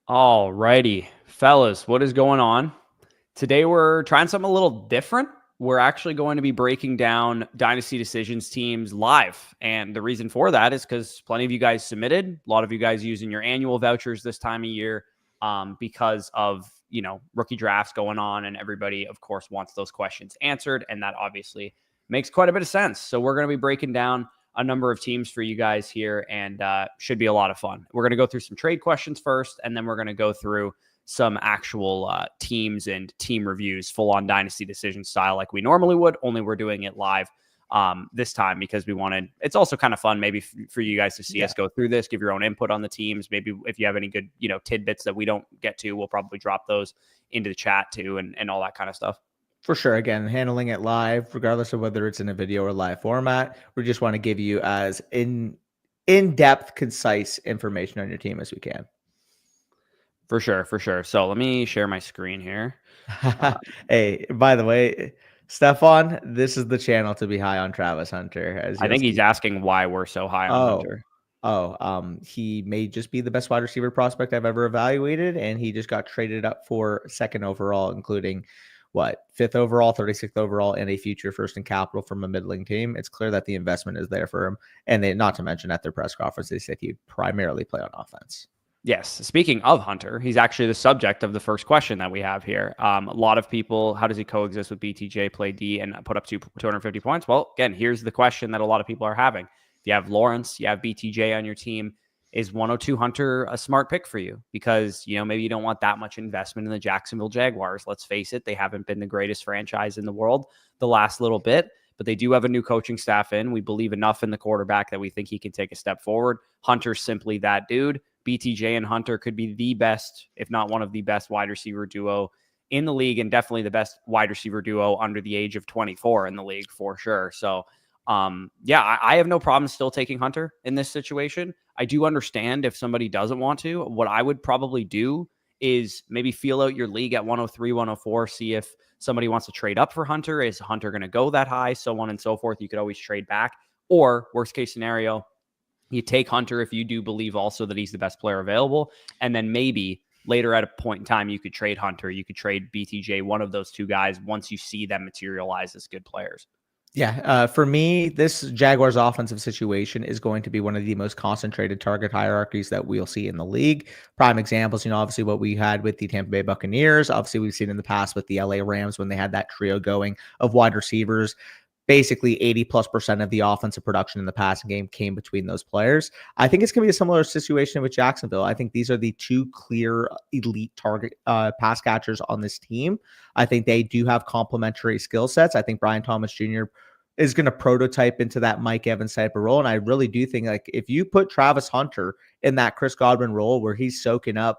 All righty, fellas, what is going on? Today we're trying something a little different. We're actually going to be breaking down Dynasty Decisions teams live. And the reason for that is because plenty of you guys submitted, a lot of you guys using your annual vouchers this time of year because of, rookie drafts going on. And everybody, of course, wants those questions answered. And that obviously makes quite a bit of sense. So we're going to be breaking down a number of teams for you guys here, and should be a lot of fun. We're going to go through some trade questions first, and then we're going to go through some actual teams and team reviews, full-on Dynasty Decision style like we normally would, only we're doing it live this time because we wanted, it's also kind of fun maybe for you guys to see us go through this, give your own input on the teams. Maybe if you have any good, tidbits that we don't get to, we'll probably drop those into the chat too and all that kind of stuff. For sure. Again, handling it live, regardless of whether it's in a video or live format. We just want to give you as in-depth, concise information on your team as we can. For sure. So let me share my screen here. Hey, by the way, Stefan, this is the channel to be high on Travis Hunter. I think he's asking why we're so high on Hunter. He may just be the best wide receiver prospect I've ever evaluated, and he just got traded up for second overall, including 5th overall, 36th overall, and a future first in capital from a middling team. It's clear that the investment is there for him. And they, not to mention at their press conference, they said he'd primarily play on offense. Yes. Speaking of Hunter, he's actually the subject of the first question that we have here. A lot of people, how does he coexist with BTJ, play D, and put up 250 points? Well, again, here's the question that a lot of people are having. You have Lawrence, you have BTJ on your team. Is 102 Hunter a smart pick for you? Because, maybe you don't want that much investment in the Jacksonville Jaguars. Let's face it, they haven't been the greatest franchise in the world the last little bit, but they do have a new coaching staff in. We believe enough in the quarterback that we think he can take a step forward. Hunter's simply that dude. BTJ and Hunter could be the best, if not one of the best wide receiver duo in the league, and definitely the best wide receiver duo under the age of 24 in the league for sure. So, I have no problem still taking Hunter in this situation. I do understand if somebody doesn't want to. What I would probably do is maybe feel out your league at 103, 104, see if somebody wants to trade up for Hunter. Is Hunter going to go that high? So on and so forth. You could always trade back. Or worst case scenario, you take Hunter if you do believe also that he's the best player available. And then maybe later at a point in time, you could trade Hunter. You could trade BTJ, one of those two guys, once you see them materialize as good players. Yeah, for me, this Jaguars offensive situation is going to be one of the most concentrated target hierarchies that we'll see in the league. Prime examples, obviously what we had with the Tampa Bay Buccaneers. Obviously, we've seen in the past with the LA Rams when they had that trio going of wide receivers. Basically 80+% of the offensive production in the passing game came between those players. I think it's going to be a similar situation with Jacksonville. I think these are the two clear elite target pass catchers on this team. I think they do have complementary skill sets. I think Brian Thomas Jr. is going to prototype into that Mike Evans type of role. And I really do think if you put Travis Hunter in that Chris Godwin role where he's soaking up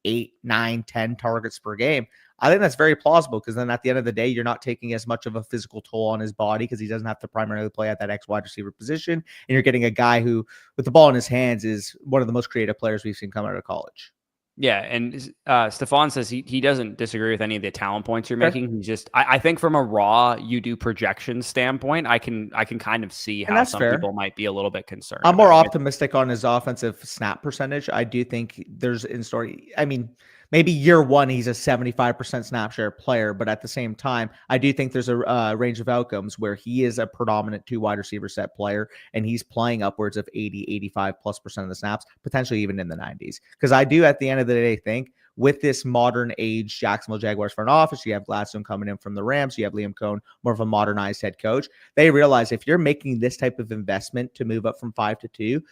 8, 9, 10 targets per game, I think that's very plausible because then at the end of the day, you're not taking as much of a physical toll on his body because he doesn't have to primarily play at that X wide receiver position. And you're getting a guy who, with the ball in his hands, is one of the most creative players we've seen come out of college. Yeah, and Stefan says he doesn't disagree with any of the talent points you're making. He's just, I think from a raw you do projection standpoint, I can kind of see how some people might be a little bit concerned. I'm more optimistic on his offensive snap percentage. I do think there's in story. I mean, maybe year one, he's a 75% snap share player, but at the same time, I do think there's a range of outcomes where he is a predominant 2 wide receiver set player and he's playing upwards of 80, 85+% of the snaps, potentially even in the 90s. Because I do, at the end of the day, think with this modern age Jacksonville Jaguars front office, you have Gladstone coming in from the Rams, you have Liam Cohn, more of a modernized head coach. They realize if you're making this type of investment to move up from 5 to 2,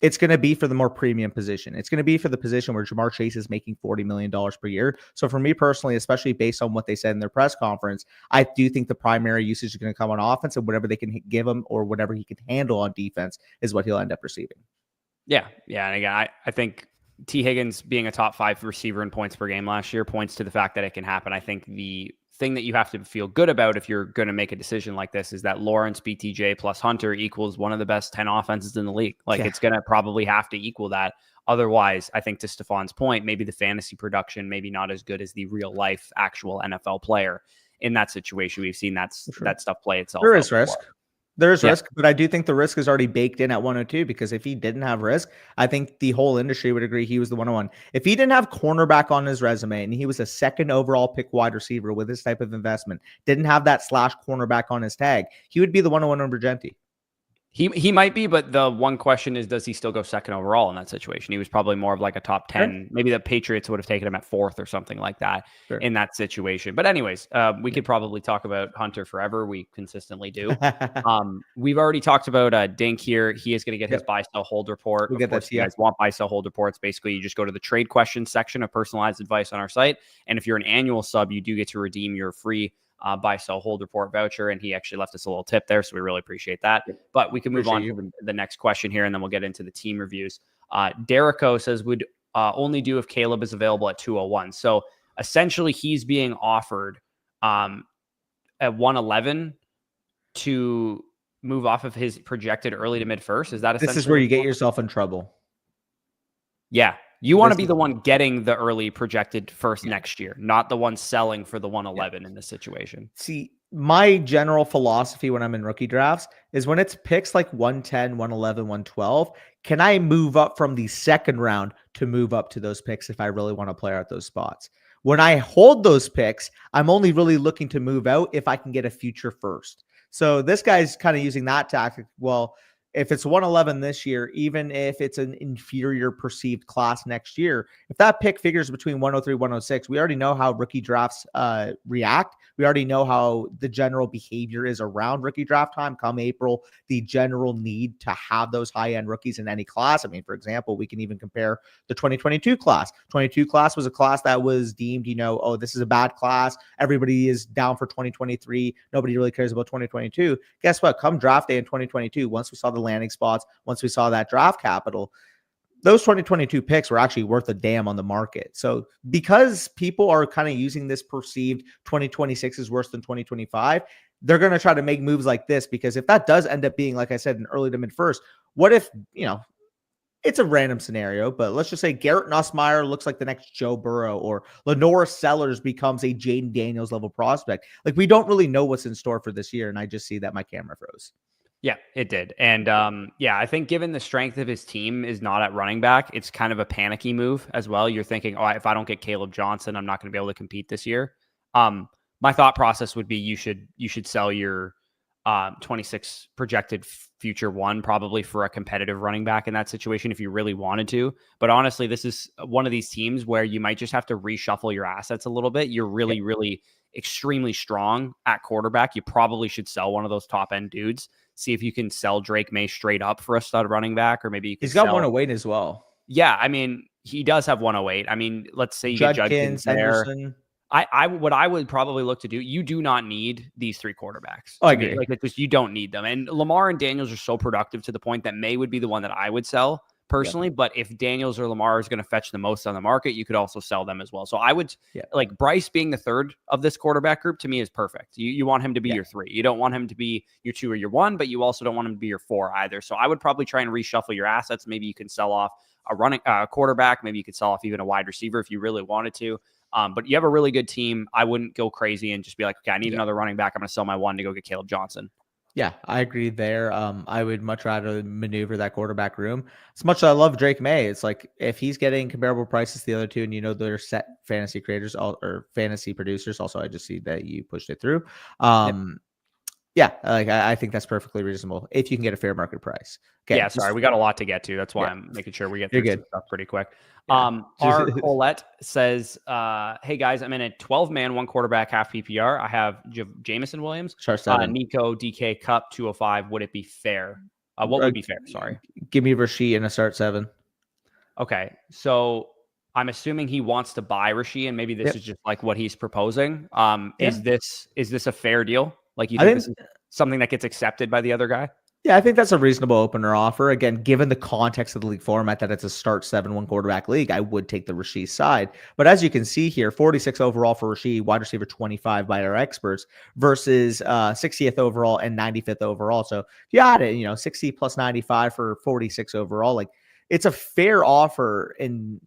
it's going to be for the more premium position. It's going to be for the position where Ja'Marr Chase is making $40 million per year. So for me personally, especially based on what they said in their press conference, I do think the primary usage is going to come on offense, and whatever they can give him or whatever he can handle on defense is what he'll end up receiving. Yeah. And again, I think T. Higgins being a top 5 receiver in points per game last year points to the fact that it can happen. I think the thing that you have to feel good about if you're going to make a decision like this is that Lawrence, BTJ plus Hunter equals one of the best 10 offenses in the league. It's going to probably have to equal that. Otherwise, I think to Stefan's point, maybe the fantasy production, maybe not as good as the real life actual NFL player. In that situation, we've seen that stuff play itself. There is risk. There's risk, but I do think the risk is already baked in at 102 because if he didn't have risk, I think the whole industry would agree he was the 101. If he didn't have cornerback on his resume and he was a second overall pick wide receiver with this type of investment, didn't have that slash cornerback on his tag, he would be the 101 over Genti. He might be, but the one question is, does he still go second overall in that situation? He was probably more of like a top 10. Sure. Maybe the Patriots would have taken him at 4th or something like that in that situation. But anyways, we could probably talk about Hunter forever. We consistently do. We've already talked about Dink here. He is going to get his buy, sell, hold report. Of course, if you guys want buy, sell, hold reports, basically you just go to the trade questions section of personalized advice on our site. And if you're an annual sub, you do get to redeem your free buy, sell, hold report voucher. And he actually left us a little tip there. So we really appreciate that. But we can move on to the next question here, and then we'll get into the team reviews. Derico says, would only do if Caleb is available at 201. So essentially he's being offered at 111 to move off of his projected early to mid first. Is that this is where you get yourself in trouble? Yeah. You want to be the one getting the early projected first next year, not the one selling for the 111 in this situation. See, my general philosophy when I'm in rookie drafts is when it's picks like 110, 111, 112, can I move up from the second round to move up to those picks if I really want to play out those spots? When I hold those picks, I'm only really looking to move out if I can get a future first. So this guy's kind of using that tactic. Well, if it's 111 this year, even if it's an inferior perceived class next year, if that pick figures between 103, 106, we already know how rookie drafts react. We already know how the general behavior is around rookie draft time come April, the general need to have those high-end rookies in any class. I mean, for example, we can even compare the 2022 class. 22 class was a class that was deemed, oh, this is a bad class. Everybody is down for 2023. Nobody really cares about 2022. Guess what? Come draft day in 2022, once we saw the landing spots, once we saw that draft capital, those 2022 picks were actually worth a damn on the market. So because people are kind of using this perceived 2026 is worse than 2025, they're going to try to make moves like this, because if that does end up being, like I said, an early to mid first, what if, it's a random scenario, but let's just say Garrett Nussmeier looks like the next Joe Burrow, or Lenore Sellers becomes a Jaden Daniels level prospect. Like, we don't really know what's in store for this year. And I just see that my camera froze. Yeah, it did. And I think given the strength of his team is not at running back, it's kind of a panicky move as well. You're thinking, if I don't get Caleb Johnson, I'm not going to be able to compete this year. My thought process would be you should sell your 26 projected future one probably for a competitive running back in that situation if you really wanted to. But honestly, this is one of these teams where you might just have to reshuffle your assets a little bit. You're really, really extremely strong at quarterback. You probably should sell one of those top end dudes. See if you can sell Drake May straight up for a stud running back, or maybe you can He's got 108 as well. Yeah, I mean, he does have 108. I mean, let's say you get Judkins there. What I would probably look to do, you do not need these three quarterbacks. I agree. Like, it's just, you don't need them. And Lamar and Daniels are so productive to the point that May would be the one that I would sell personally. But if Daniels or Lamar is going to fetch the most on the market, you could also sell them as well. So I would like Bryce being the third of this quarterback group to me is perfect. You want him to be your 3. You don't want him to be your 2 or your 1, but you also don't want him to be your 4 either. So I would probably try and reshuffle your assets. Maybe you can sell off a running quarterback. Maybe you could sell off even a wide receiver if you really wanted to. But you have a really good team. I wouldn't go crazy and just be like, okay, I need another running back. I'm going to sell my 1 to go get Caleb Johnson. Yeah, I agree there. I would much rather maneuver that quarterback room. As much as I love Drake May, it's like if he's getting comparable prices to the other two, and they're set fantasy creators or fantasy producers. Also, I just see that you pushed it through. Yeah, I think that's perfectly reasonable if you can get a fair market price. Okay. Yeah, sorry, we got a lot to get to. That's why I'm making sure we get through some stuff pretty quick. Our Colette says, hey guys, I'm in a 12-man, 1 quarterback, half PPR. I have Jameson Williams, Nico, DK, Cup, 205. Would it be fair? What would be fair? Sorry. Give me Rasheed and a start 7. Okay, so I'm assuming he wants to buy Rasheed, and maybe this is just like what he's proposing. Is this a fair deal? Like, you think this is something that gets accepted by the other guy? Yeah, I think that's a reasonable opener offer. Again, given the context of the league format that it's a start 7, 1 quarterback league, I would take the Rasheed side. But as you can see here, 46 overall for Rasheed, wide receiver 25 by our experts, versus 60th overall and 95th overall. So if you add it, 60 plus 95 for 46 overall, like, it's a fair offer in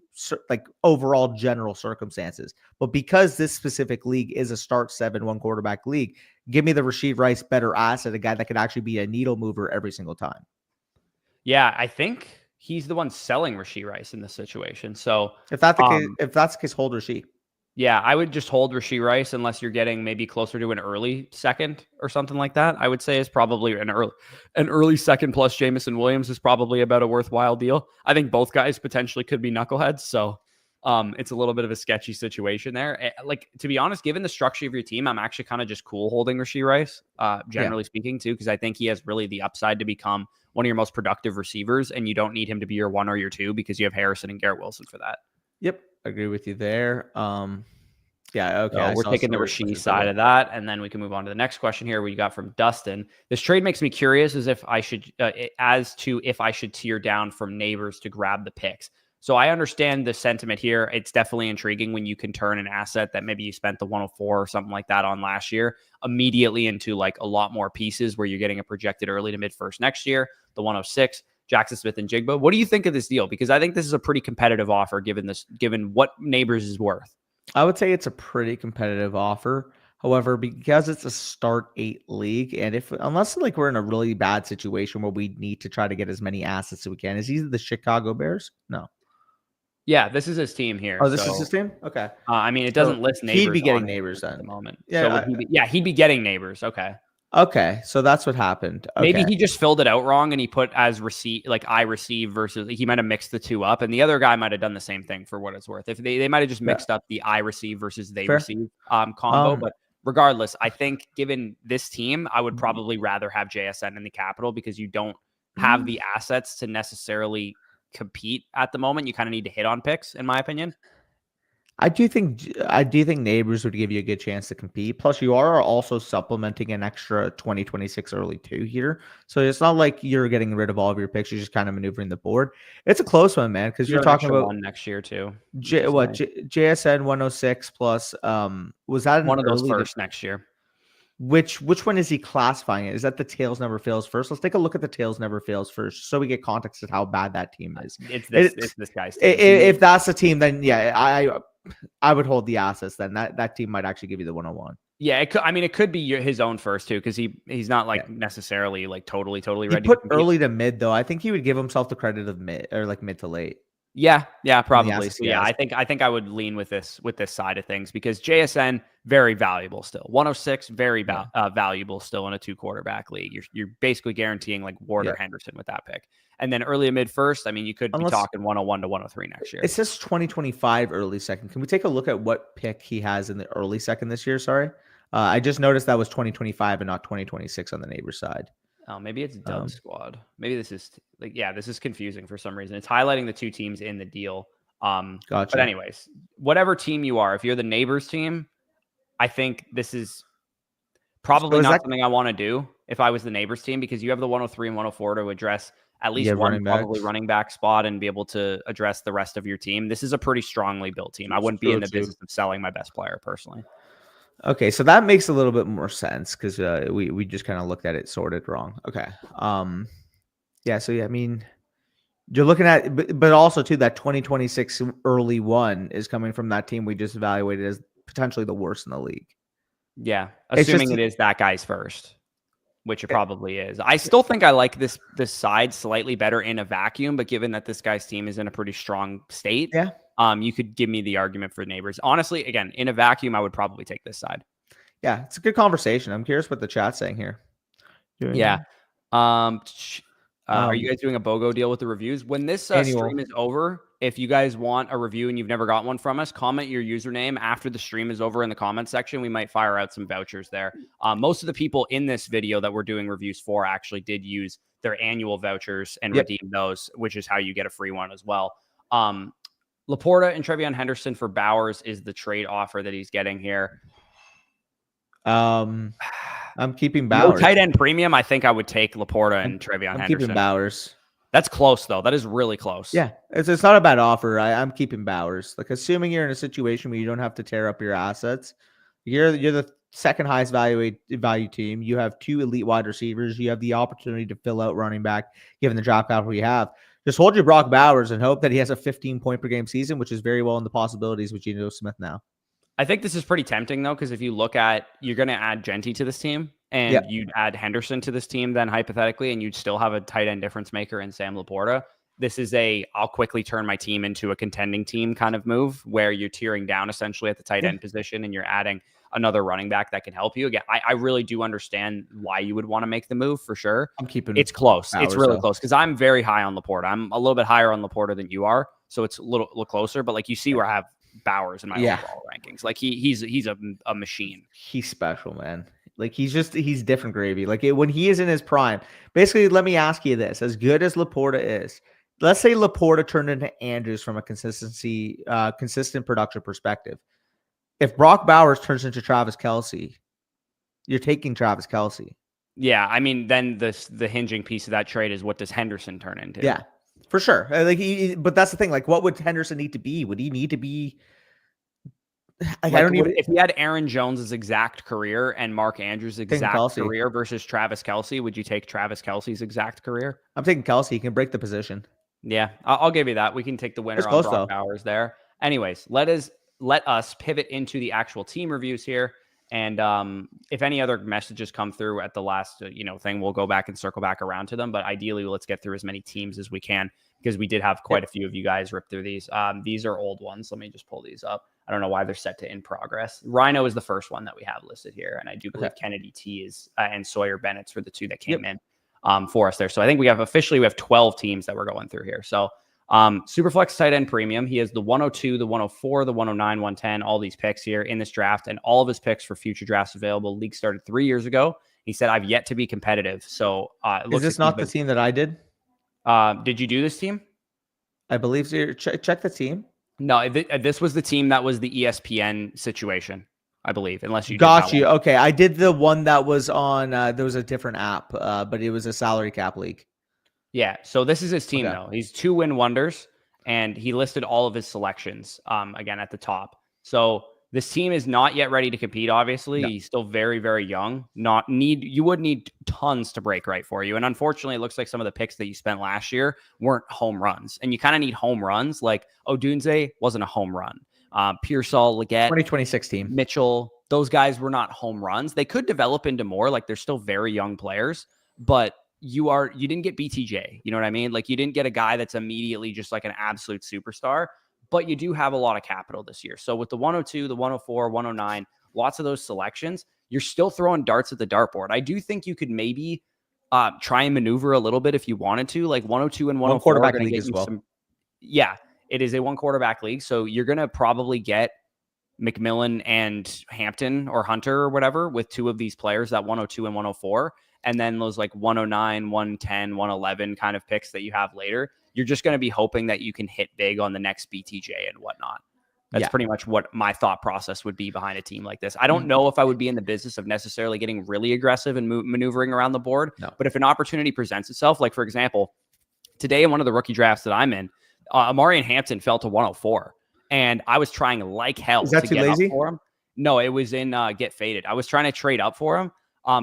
like overall general circumstances. But because this specific league is a start 7, 1 quarterback league, Give me the Rashee Rice better asset, a guy that could actually be a needle mover every single time. Yeah, I think he's the one selling Rashee Rice in this situation. So If that's the case, hold Rashee. yeah, I would just hold Rashee Rice unless you're getting maybe closer to an early second or something like that. I would say is probably an early second plus Jameson Williams is probably about a worthwhile deal. I think both guys potentially could be knuckleheads. So it's a little bit of a sketchy situation there. Like, to be honest, given the structure of your team, I'm actually kind of just cool holding Rashee Rice, generally speaking, too, because I think he has really the upside to become one of your most productive receivers, and you don't need him to be your 1 or your 2 because you have Harrison and Garrett Wilson for that. Yep, agree with you there. Yeah, okay. So we're taking the Rashee side of that, and then we can move on to the next question here. We got from Dustin. This trade makes me curious as to if I should tier down from Neighbors to grab the picks. So I understand the sentiment here. It's definitely intriguing when you can turn an asset that maybe you spent the 104 or something like that on last year immediately into like a lot more pieces where you're getting a projected early to mid first next year, the 106, Jackson Smith and Jigba. What do you think of this deal? Because I think this is a pretty competitive offer given what Neighbors is worth. I would say it's a pretty competitive offer. However, because it's a start 8 league, and unless like we're in a really bad situation where we need to try to get as many assets as we can, is he the Chicago Bears? No. Yeah, this is his team here. Oh, this is his team? Okay. I mean, it doesn't list Neighbors. He'd be getting Neighbors then. At the moment. Yeah. So he'd be getting Neighbors. Okay. Okay. So that's what happened. Okay. Maybe he just filled it out wrong and he put as receive, like I receive versus he might have mixed the two up. And the other guy might have done the same thing for what it's worth. If they might have just mixed up the I receive versus they receive combo. But regardless, I think given this team, I would probably rather have JSN in the capital because you don't have the assets to necessarily compete at the moment. You kind of need to hit on picks, in my opinion. I do think Neighbors would give you a good chance to compete. Plus, you are also supplementing an extra 2026 early 2 here. So it's not like you're getting rid of all of your picks. You're just kind of maneuvering the board. It's a close one, man, because you're talking about one next year too. JSN 106 plus was that one of those first next year? Which one is he classifying it? Is that the tails never fails first? Let's take a look at the tails never fails first, so we get context of how bad that team is. It's this guy's team. If that's the team, then yeah, I would hold the assets. Then that team might actually give you the 101. Yeah, it could be his own first too, because he's not like necessarily like totally ready. He put early to mid though. I think he would give himself the credit of mid or like mid to late. Yeah, probably. So yeah, I think I would lean with this side of things because JSN very valuable still. 106 very valuable still in a 2 quarterback league. You're basically guaranteeing like Ward or Henderson with that pick. And then early to mid first, I mean, you could be talking 101 to 103 next year. It says 2025 early second. Can we take a look at what pick he has in the early second this year? Sorry. I just noticed that was 2025 and not 2026 on the Neighbor side. Oh, maybe it's Dub Squad. Maybe this is this is confusing for some reason. It's highlighting the 2 teams in the deal. Gotcha. But anyways, whatever team you are, if you're the Neighbors team, I think this is probably not something I want to do if I was the Neighbors team because you have the 103 and 104 to address at least one probably running back spot and be able to address the rest of your team. This is a pretty strongly built team. I wouldn't be in the business of selling my best player personally. Okay, so that makes a little bit more sense because we just kind of looked at it sorted wrong. Okay, I mean, you're looking at, but also too that 2026 early one is coming from that team we just evaluated as potentially the worst in the league. Yeah, assuming it is that guy's first, which it probably is. I still think I like this side slightly better in a vacuum, but given that this guy's team is in a pretty strong state, you could give me the argument for Neighbors. Honestly, again, in a vacuum, I would probably take this side. Yeah, it's a good conversation. I'm curious what the chat's saying here. Are you guys doing a BOGO deal with the reviews? When this stream is over, if you guys want a review and you've never got one from us, comment your username after the stream is over in the comment section. We might fire out some vouchers there. Most of the people in this video that we're doing reviews for actually did use their annual vouchers and redeem those, which is how you get a free one as well. Laporta and Trevion Henderson for Bowers is the trade offer that he's getting here. I'm keeping Bowers. Tight end premium, I think I would take Laporta and Trevion Henderson. Keeping Bowers. That's close, though. That is really close. Yeah, it's not a bad offer. I'm keeping Bowers. Like, assuming you're in a situation where you don't have to tear up your assets, you're the second highest value team. You have 2 elite wide receivers. You have the opportunity to fill out running back, given the draft capital you have. Just hold your Brock Bowers and hope that he has a 15-point per game season, which is very well in the possibilities with Geno Smith now. I think this is pretty tempting though, because if you look at, you're going to add Genty to this team, and Yep. you'd add Henderson to this team, then hypothetically, and you'd still have a tight end difference maker in Sam Laporta. This is I'll quickly turn my team into a contending team kind of move, where you're tearing down essentially at the tight end position, and you're adding another running back that can help you. Again, I really do understand why you would want to make the move for sure. I'm keeping It's close. Bowers, it's really close, because I'm very high on Laporta. I'm a little bit higher on Laporta than you are, so it's a little closer. But like, you see where I have Bowers in my overall rankings. Like he's a machine. He's special, man. Like he's different gravy. Like when he is in his prime. Basically, let me ask you this: as good as Laporta is, let's say Laporta turned into Andrews from a consistent production perspective. If Brock Bowers turns into Travis Kelce, you're taking Travis Kelce. Yeah, I mean, then the hinging piece of that trade is, what does Henderson turn into? Yeah, for sure. But that's the thing. Like, what would Henderson need to be? Would he need to be? Like, I don't even. If he had Aaron Jones's exact career and Mark Andrews' exact career versus Travis Kelce, would you take Travis Kelce's exact career? I'm taking Kelce. He can break the position. Yeah, I'll give you that. We can take the winner on Brock Bowers there. Anyways, let us pivot into the actual team reviews here. And if any other messages come through at the last thing, we'll go back and circle back around to them. But ideally, let's get through as many teams as we can, because we did have quite a few of you guys rip through these. These are old ones. Let me just pull these up. I don't know why they're set to in progress. Rhino is the first one that we have listed here, and I do believe Kennedy T is and Sawyer Bennett's for the two that came in for us there. So I think we have 12 teams that we're going through here. So Superflex tight end premium. He has the 102, the 104, the 109, 110, all these picks here in this draft, and all of his picks for future drafts available. League started 3 years ago. He said, I've yet to be competitive. So is this not the team that I did? Did you do this team? I believe so. Check the team. No, this was the team that was the ESPN situation, I believe, unless you got you. Okay, I did the one that was on. There was a different app, but it was a salary cap league. Yeah, so this is his team though. He's 2 win wonders, and he listed all of his selections again at the top. So this team is not yet ready to compete. Obviously, he's still very, very young. You would need tons to break right for you. And unfortunately, it looks like some of the picks that you spent last year weren't home runs. And you kind of need home runs. Like Odunze wasn't a home run. Pearsall, Leggett, 2026 team, Mitchell, those guys were not home runs. They could develop into more. Like, they're still very young players, but you didn't get BTJ. You know what I mean? Like, you didn't get a guy that's immediately just like an absolute superstar. But you do have a lot of capital this year. So with the 102, the 104, 109, lots of those selections, you're still throwing darts at the dartboard. I do think you could maybe try and maneuver a little bit if you wanted to, like 102 and 104. One quarterback league as well. Yeah, it is a 1 quarterback league. So you're going to probably get McMillan and Hampton or Hunter or whatever with 2 of these players, that 102 and 104. And then those like 109, 110, 111 kind of picks that you have later. You're just going to be hoping that you can hit big on the next BTJ and whatnot. That's pretty much what my thought process would be behind a team like this. I don't know if I would be in the business of necessarily getting really aggressive and maneuvering around the board. No. But if an opportunity presents itself, like for example, today in one of the rookie drafts that I'm in, Amari and Hampton fell to 104. And I was trying like hell to get up for him. No, it was in Get Faded. I was trying to trade up for him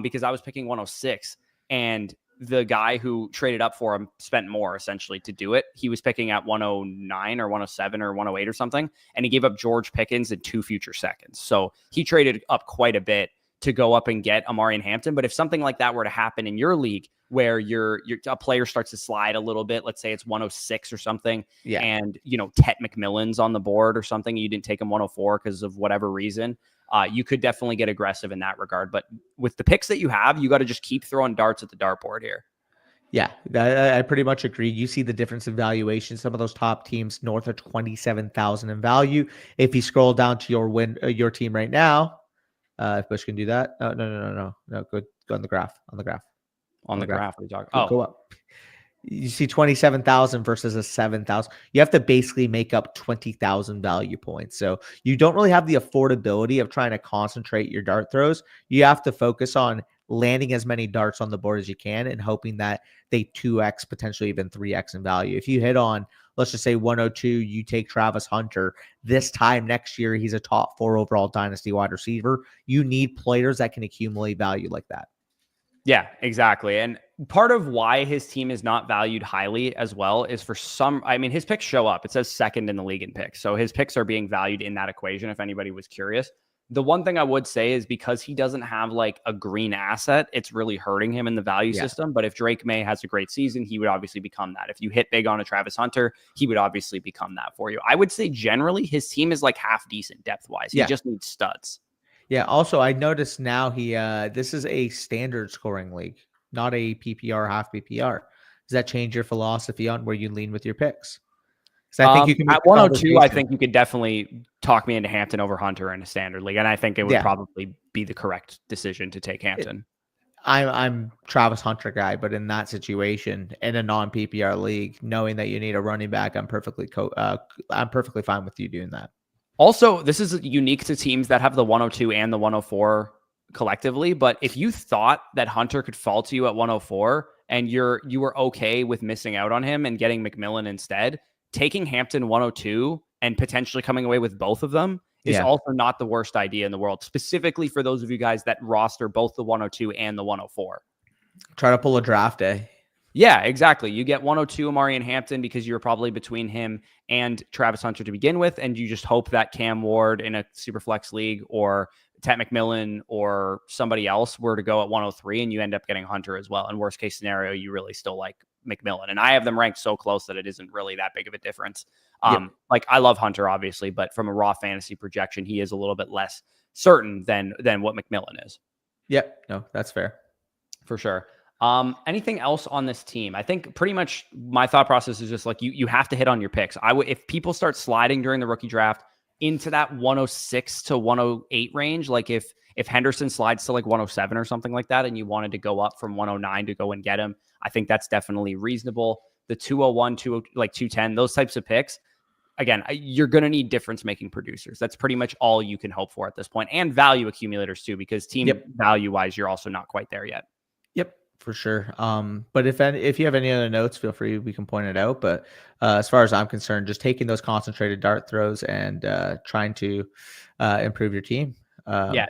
because I was picking 106. And the guy who traded up for him spent more essentially to do it. He was picking at 109 or 107 or 108 or something. And he gave up George Pickens and 2 future seconds. So he traded up quite a bit to go up and get Amari and Hampton. But if something like that were to happen in your league where a player starts to slide a little bit, let's say it's 106 or something, and Tet McMillan's on the board or something, you didn't take him 104 because of whatever reason, you could definitely get aggressive in that regard. But with the picks that you have, you got to just keep throwing darts at the dartboard here. Yeah, I pretty much agree. You see the difference in valuation. Some of those top teams north of 27,000 in value. If you scroll down to your team right now, if Bush can do that. No. Go on the graph. On the graph. We talk. Go up. You see 27,000 versus a 7,000. You have to basically make up 20,000 value points. So you don't really have the affordability of trying to concentrate your dart throws. You have to focus on landing as many darts on the board as you can and hoping that they 2x, potentially even 3x in value. If you hit on, let's just say 102, you take Travis Hunter. This time next year, he's a top 4 overall Dynasty wide receiver. You need players that can accumulate value like that. Yeah, exactly. And part of why his team is not valued highly as well is his picks show up. It says second in the league in picks. So his picks are being valued in that equation, if anybody was curious. The one thing I would say is because he doesn't have like a green asset, it's really hurting him in the value system. But if Drake May has a great season, he would obviously become that. If you hit big on a Travis Hunter, he would obviously become that for you. I would say generally his team is like half decent depth wise. He just needs studs. Yeah. Also, I noticed now this is a standard scoring league, not a PPR, half PPR. Does that change your philosophy on where you lean with your picks? I think you can at 102. I think you could definitely talk me into Hampton over Hunter in a standard league, and I think it would probably be the correct decision to take Hampton. I'm Travis Hunter guy, but in that situation, in a non PPR league, knowing that you need a running back, I'm perfectly fine with you doing that. Also, this is unique to teams that have the 102 and the 104 collectively. But if you thought that Hunter could fall to you at 104 and you were okay with missing out on him and getting McMillan instead, taking Hampton 102 and potentially coming away with both of them is also not the worst idea in the world, specifically for those of you guys that roster both the 102 and the 104. Try to pull a draft day. Yeah, exactly. You get 102 Amari and Hampton because you're probably between him and Travis Hunter to begin with, and you just hope that Cam Ward in a super flex league or Ted McMillan or somebody else were to go at 103 and you end up getting Hunter as well. In worst case scenario, you really still like McMillan. And I have them ranked so close that it isn't really that big of a difference. Like I love Hunter, obviously, but from a raw fantasy projection, he is a little bit less certain than what McMillan is. Yep. No, that's fair. For sure. Anything else on this team? I think pretty much my thought process is just like you have to hit on your picks. If people start sliding during the rookie draft into that 106 to 108 range, like if Henderson slides to like 107 or something like that, and you wanted to go up from 109 to go and get him, I think that's definitely reasonable. The 201, 210, those types of picks, again, you're going to need difference making producers. That's pretty much all you can hope for at this point, and value accumulators too, because team value wise, you're also not quite there yet. Yep. For sure. But if you have any other notes, feel free, we can point it out. But as far as I'm concerned, just taking those concentrated dart throws and trying to improve your team.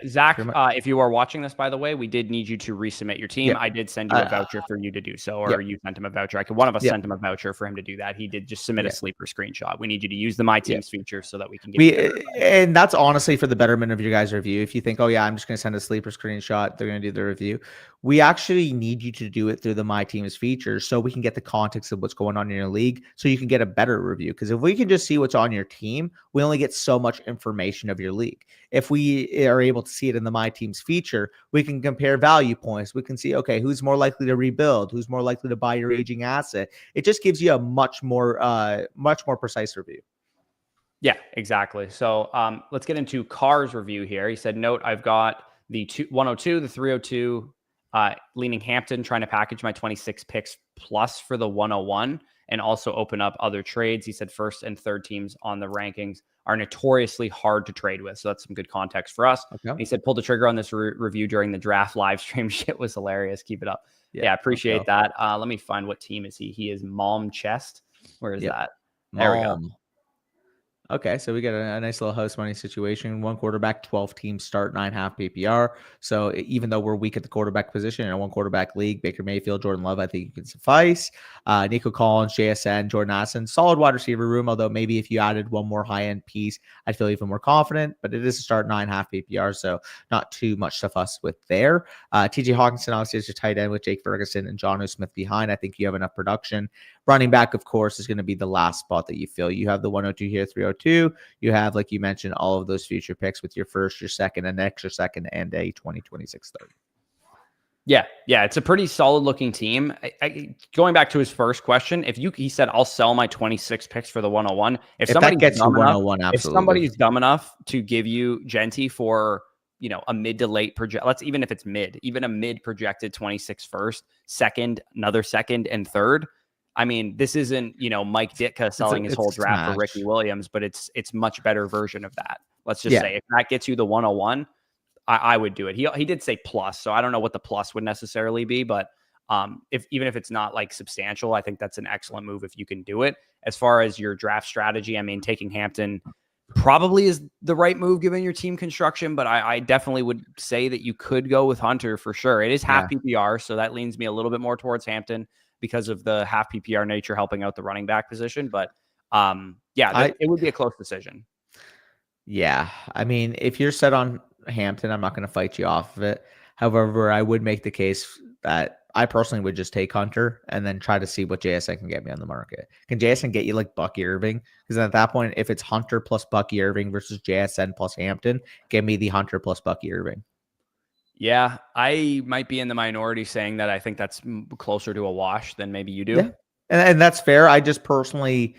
Zach, if you are watching this, by the way, we did need you to resubmit your team. I did send you a voucher for you to do so, or you sent him a voucher. One of us sent him a voucher for him to do that. He did just submit a sleeper screenshot. We need you to use the My Teams feature so that we can get and that's honestly for the betterment of your guys' review. If you think, oh yeah, I'm just going to send a sleeper screenshot, they're going to do the review. We actually need you to do it through the My Teams feature so we can get the context of what's going on in your league so you can get a better review. Because if we can just see what's on your team, we only get so much information of your league. If we are able to see it in the My Teams feature, we can compare value points. We can see, okay, who's more likely to rebuild, who's more likely to buy your aging asset. It just gives you a much more precise review. Yeah, exactly. So let's get into Khar's review here. He said, note, I've got the 102, the 302, leaning Hampton, trying to package my 26 picks plus for the 101 and also open up other trades. He said first and third teams on the rankings are notoriously hard to trade with. So that's some good context for us. Okay. He said, pulled the trigger on this review during the draft live stream. Shit was hilarious. Keep it up. Yeah, appreciate that. Let me find what team is he. He is Mom Chest. Where is that? There we go. Okay, so we got a nice little house money situation. One quarterback, 12 teams start, 9.5 PPR. So even though we're weak at the quarterback position in a one quarterback league, Baker Mayfield, Jordan Love, I think you can suffice. Nico Collins, JSN, Jordan Addison, solid wide receiver room. Although maybe if you added one more high end piece, I'd feel even more confident. But it is a start 9.5 PPR, so not too much to fuss with there. TJ Hawkinson obviously is your tight end with Jake Ferguson and Jonnu Smith behind. I think you have enough production. Running back, of course, is going to be the last spot that you fill. You have the 102 here, 302. You have, like you mentioned, all of those future picks with your first, your second, an extra second, and a 2026 third. Yeah, it's a pretty solid looking team. Going back to his first question, he said, I'll sell my 26 picks for the 101. If somebody that gets you 101, enough, absolutely. If somebody's dumb enough to give you Genty for, a mid to late project, even if it's even a mid projected 26 first, second, another second, and third. I mean, this isn't, Mike Ditka selling his whole draft for Ricky Williams, but it's much better version of that. Let's just say if that gets you the 101, I would do it. He did say plus, so I don't know what the plus would necessarily be, but even if it's not like substantial, I think that's an excellent move if you can do it. As far as your draft strategy, I mean, taking Hampton probably is the right move given your team construction, but I definitely would say that you could go with Hunter for sure. It is half PPR, so that leans me a little bit more towards Hampton because of the half PPR nature helping out the running back position. But it would be a close decision. Yeah. I mean, if you're set on Hampton, I'm not going to fight you off of it. However, I would make the case that I personally would just take Hunter and then try to see what JSN can get me on the market. Can JSN get you like Bucky Irving? Because at that point, if it's Hunter plus Bucky Irving versus JSN plus Hampton, give me the Hunter plus Bucky Irving. Yeah, I might be in the minority saying that I think that's closer to a wash than maybe you do. Yeah. And that's fair. I just personally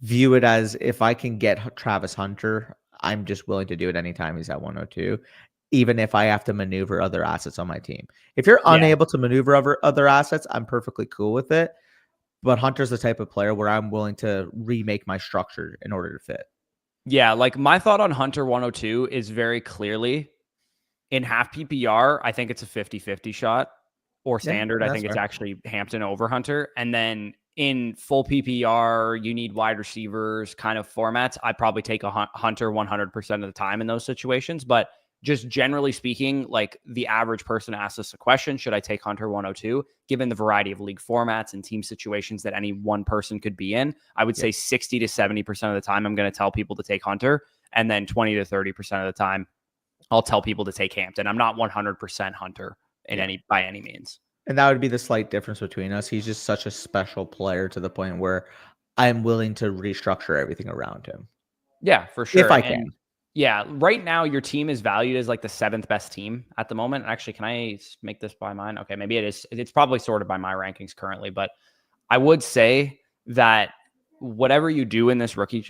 view it as if I can get Travis Hunter, I'm just willing to do it anytime he's at 102, even if I have to maneuver other assets on my team. If you're unable to maneuver other assets, I'm perfectly cool with it. But Hunter's the type of player where I'm willing to remake my structure in order to fit. Yeah, like my thought on Hunter 102 is very clearly in half PPR, I think it's a 50-50 shot, or standard. I think it's actually Hampton over Hunter. And then in full PPR, you need wide receivers kind of formats. I'd probably take a Hunter 100% of the time in those situations. But just generally speaking, like the average person asks us a question, should I take Hunter 102? Given the variety of league formats and team situations that any one person could be in, I would say 60 to 70% of the time, I'm going to tell people to take Hunter. And then 20 to 30% of the time, I'll tell people to take Hampton. I'm not 100% Hunter by any means. And that would be the slight difference between us. He's just such a special player to the point where I'm willing to restructure everything around him. Yeah, for sure. If I can. Yeah, right now your team is valued as like the 7th best team at the moment. Actually, can I make this by mine? Okay, maybe it is. It's probably sorted by my rankings currently, but I would say that whatever you do in this rookie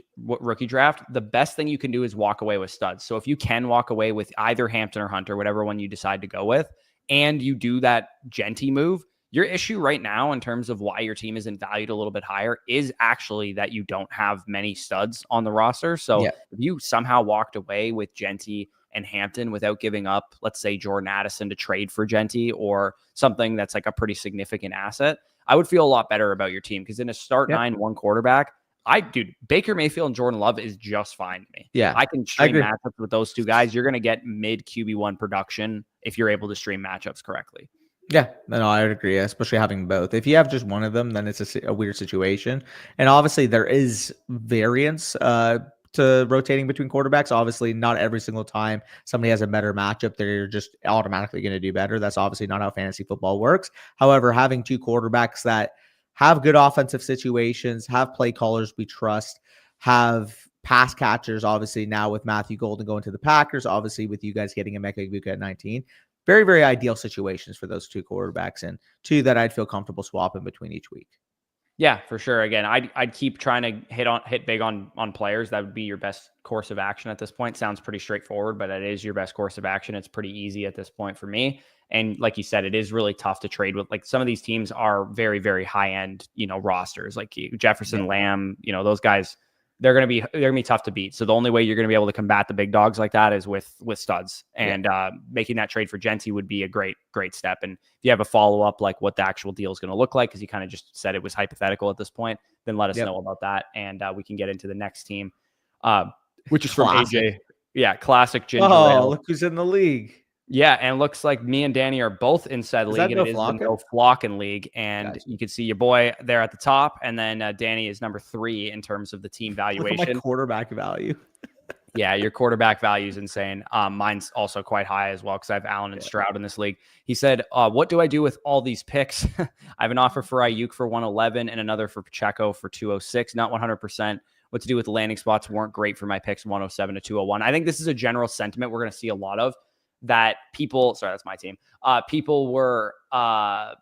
draft, the best thing you can do is walk away with studs. So if you can walk away with either Hampton or Hunter, whatever one you decide to go with, and you do that Genty move, your issue right now in terms of why your team isn't valued a little bit higher is actually that you don't have many studs on the roster. So if you somehow walked away with Genty and Hampton without giving up, let's say, Jordan Addison to trade for Genty or something that's like a pretty significant asset, I would feel a lot better about your team, because in a start 9-1 quarterback, Baker Mayfield and Jordan Love is just fine to me. Yeah, I can stream matchups with those two guys. You're going to get mid QB1 production if you're able to stream matchups correctly. Yeah, no, I would agree, especially having both. If you have just one of them, then it's a weird situation. And obviously there is variance to rotating between quarterbacks. Obviously, not every single time somebody has a better matchup, they're just automatically going to do better. That's obviously not how fantasy football works. However, having two quarterbacks that have good offensive situations, have play callers we trust, have pass catchers, obviously now with Matthew Golden going to the Packers, obviously with you guys getting a Emeka Egbuka at 19, very, very ideal situations for those two quarterbacks, and two that I'd feel comfortable swapping between each week. Yeah, for sure. Again, I'd keep trying to hit big on players. That would be your best course of action at this point. Sounds pretty straightforward, but it is your best course of action. It's pretty easy at this point for me. And like you said, it is really tough to trade with. Like some of these teams are very, very high end, rosters like Jefferson, Lamb, those guys. They're gonna be tough to beat. So the only way you're gonna be able to combat the big dogs like that is with studs. And making that trade for Genty would be a great step. And if you have a follow up, like what the actual deal is gonna look like, because you kind of just said it was hypothetical at this point, then let us know about that, and we can get into the next team, which is from AJ. Yeah, classic Gingerale. Oh, look who's in the league. Yeah, and it looks like me and Danny are both in said league, and it is the No Flockin' League. And you can see your boy there at the top, and then Danny is number 3 in terms of the team valuation. Look at my quarterback value. Yeah, your quarterback value is insane. Mine's also quite high as well, because I have Allen and Stroud in this league. He said, what do I do with all these picks? I have an offer for Ayuk for 111 and another for Pacheco for 206. Not 100%. What to do with the landing spots weren't great for my picks, 107 to 201. I think this is a general sentiment we're going to see a lot of. That people, sorry, that's my team. People were kind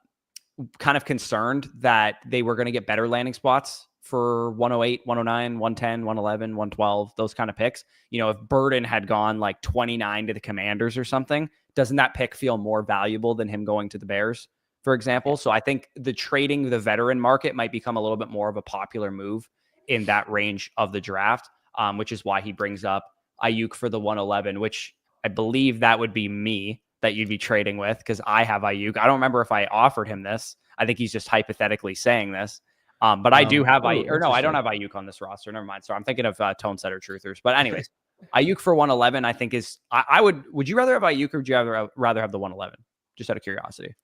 of concerned that they were going to get better landing spots for 108, 109, 110, 111, 112, those kind of picks. If Burden had gone like 29 to the Commanders or something, doesn't that pick feel more valuable than him going to the Bears, for example? So I think the trading the veteran market might become a little bit more of a popular move in that range of the draft, which is why he brings up Ayuk for the 111, which I believe that would be me that you'd be trading with, because I have Ayuk. I don't remember if I offered him this. I think he's just hypothetically saying this. But I do have Oh, or no, I don't interesting. have Ayuk on this roster. Never mind. So I'm thinking of Tone Setter Truthers. But anyways, Ayuk for 111, I think is I would you rather have Ayuk or would you rather have the 111? Just out of curiosity.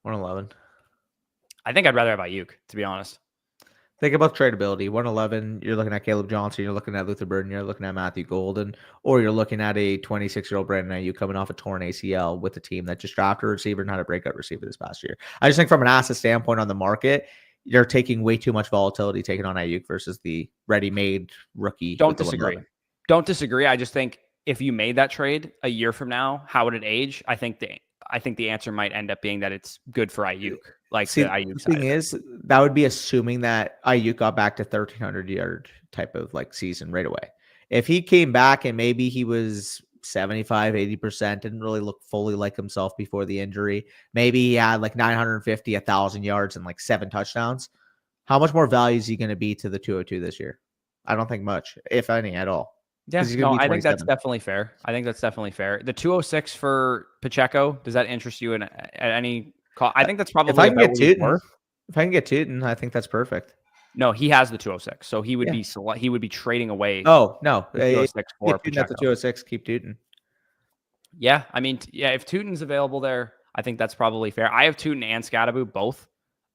111. I think I'd rather have Ayuk, to be honest. Think about tradability. 111, you're looking at Caleb Johnson, you're looking at Luther Burden, you're looking at Matthew Golden, or you're looking at a 26-year-old Brandon Ayuk coming off a torn ACL with a team that just drafted a receiver and had a breakout receiver this past year. I just think from an asset standpoint on the market, you're taking way too much volatility taking on Ayuk versus the ready-made rookie. Don't disagree. Don't disagree. I just think if you made that trade a year from now, how would it age? I think the answer might end up being that it's good for Ayuk. Like See, the Ayuk the side thing is, that would be assuming that Ayuk got back to 1,300 yard type of like season right away. If he came back and maybe he was 75, 80%, didn't really look fully like himself before the injury, maybe he had like 950, 1,000 yards and like 7 touchdowns. How much more value is he going to be to the 202 this year? I don't think much, if any, at all. Yeah, no, I think that's definitely fair. I think that's definitely fair. The 206 for Pacheco, does that interest you at any call? I think that's probably if I can get Tootin. If I can get Tootin, I think that's perfect. No, he has the 206, so he would be trading away. Oh no, the 206 for Pacheco. That's the 206. Keep Tootin. Yeah, I mean, if Tootin's available there, I think that's probably fair. I have Tootin and Scatterbo both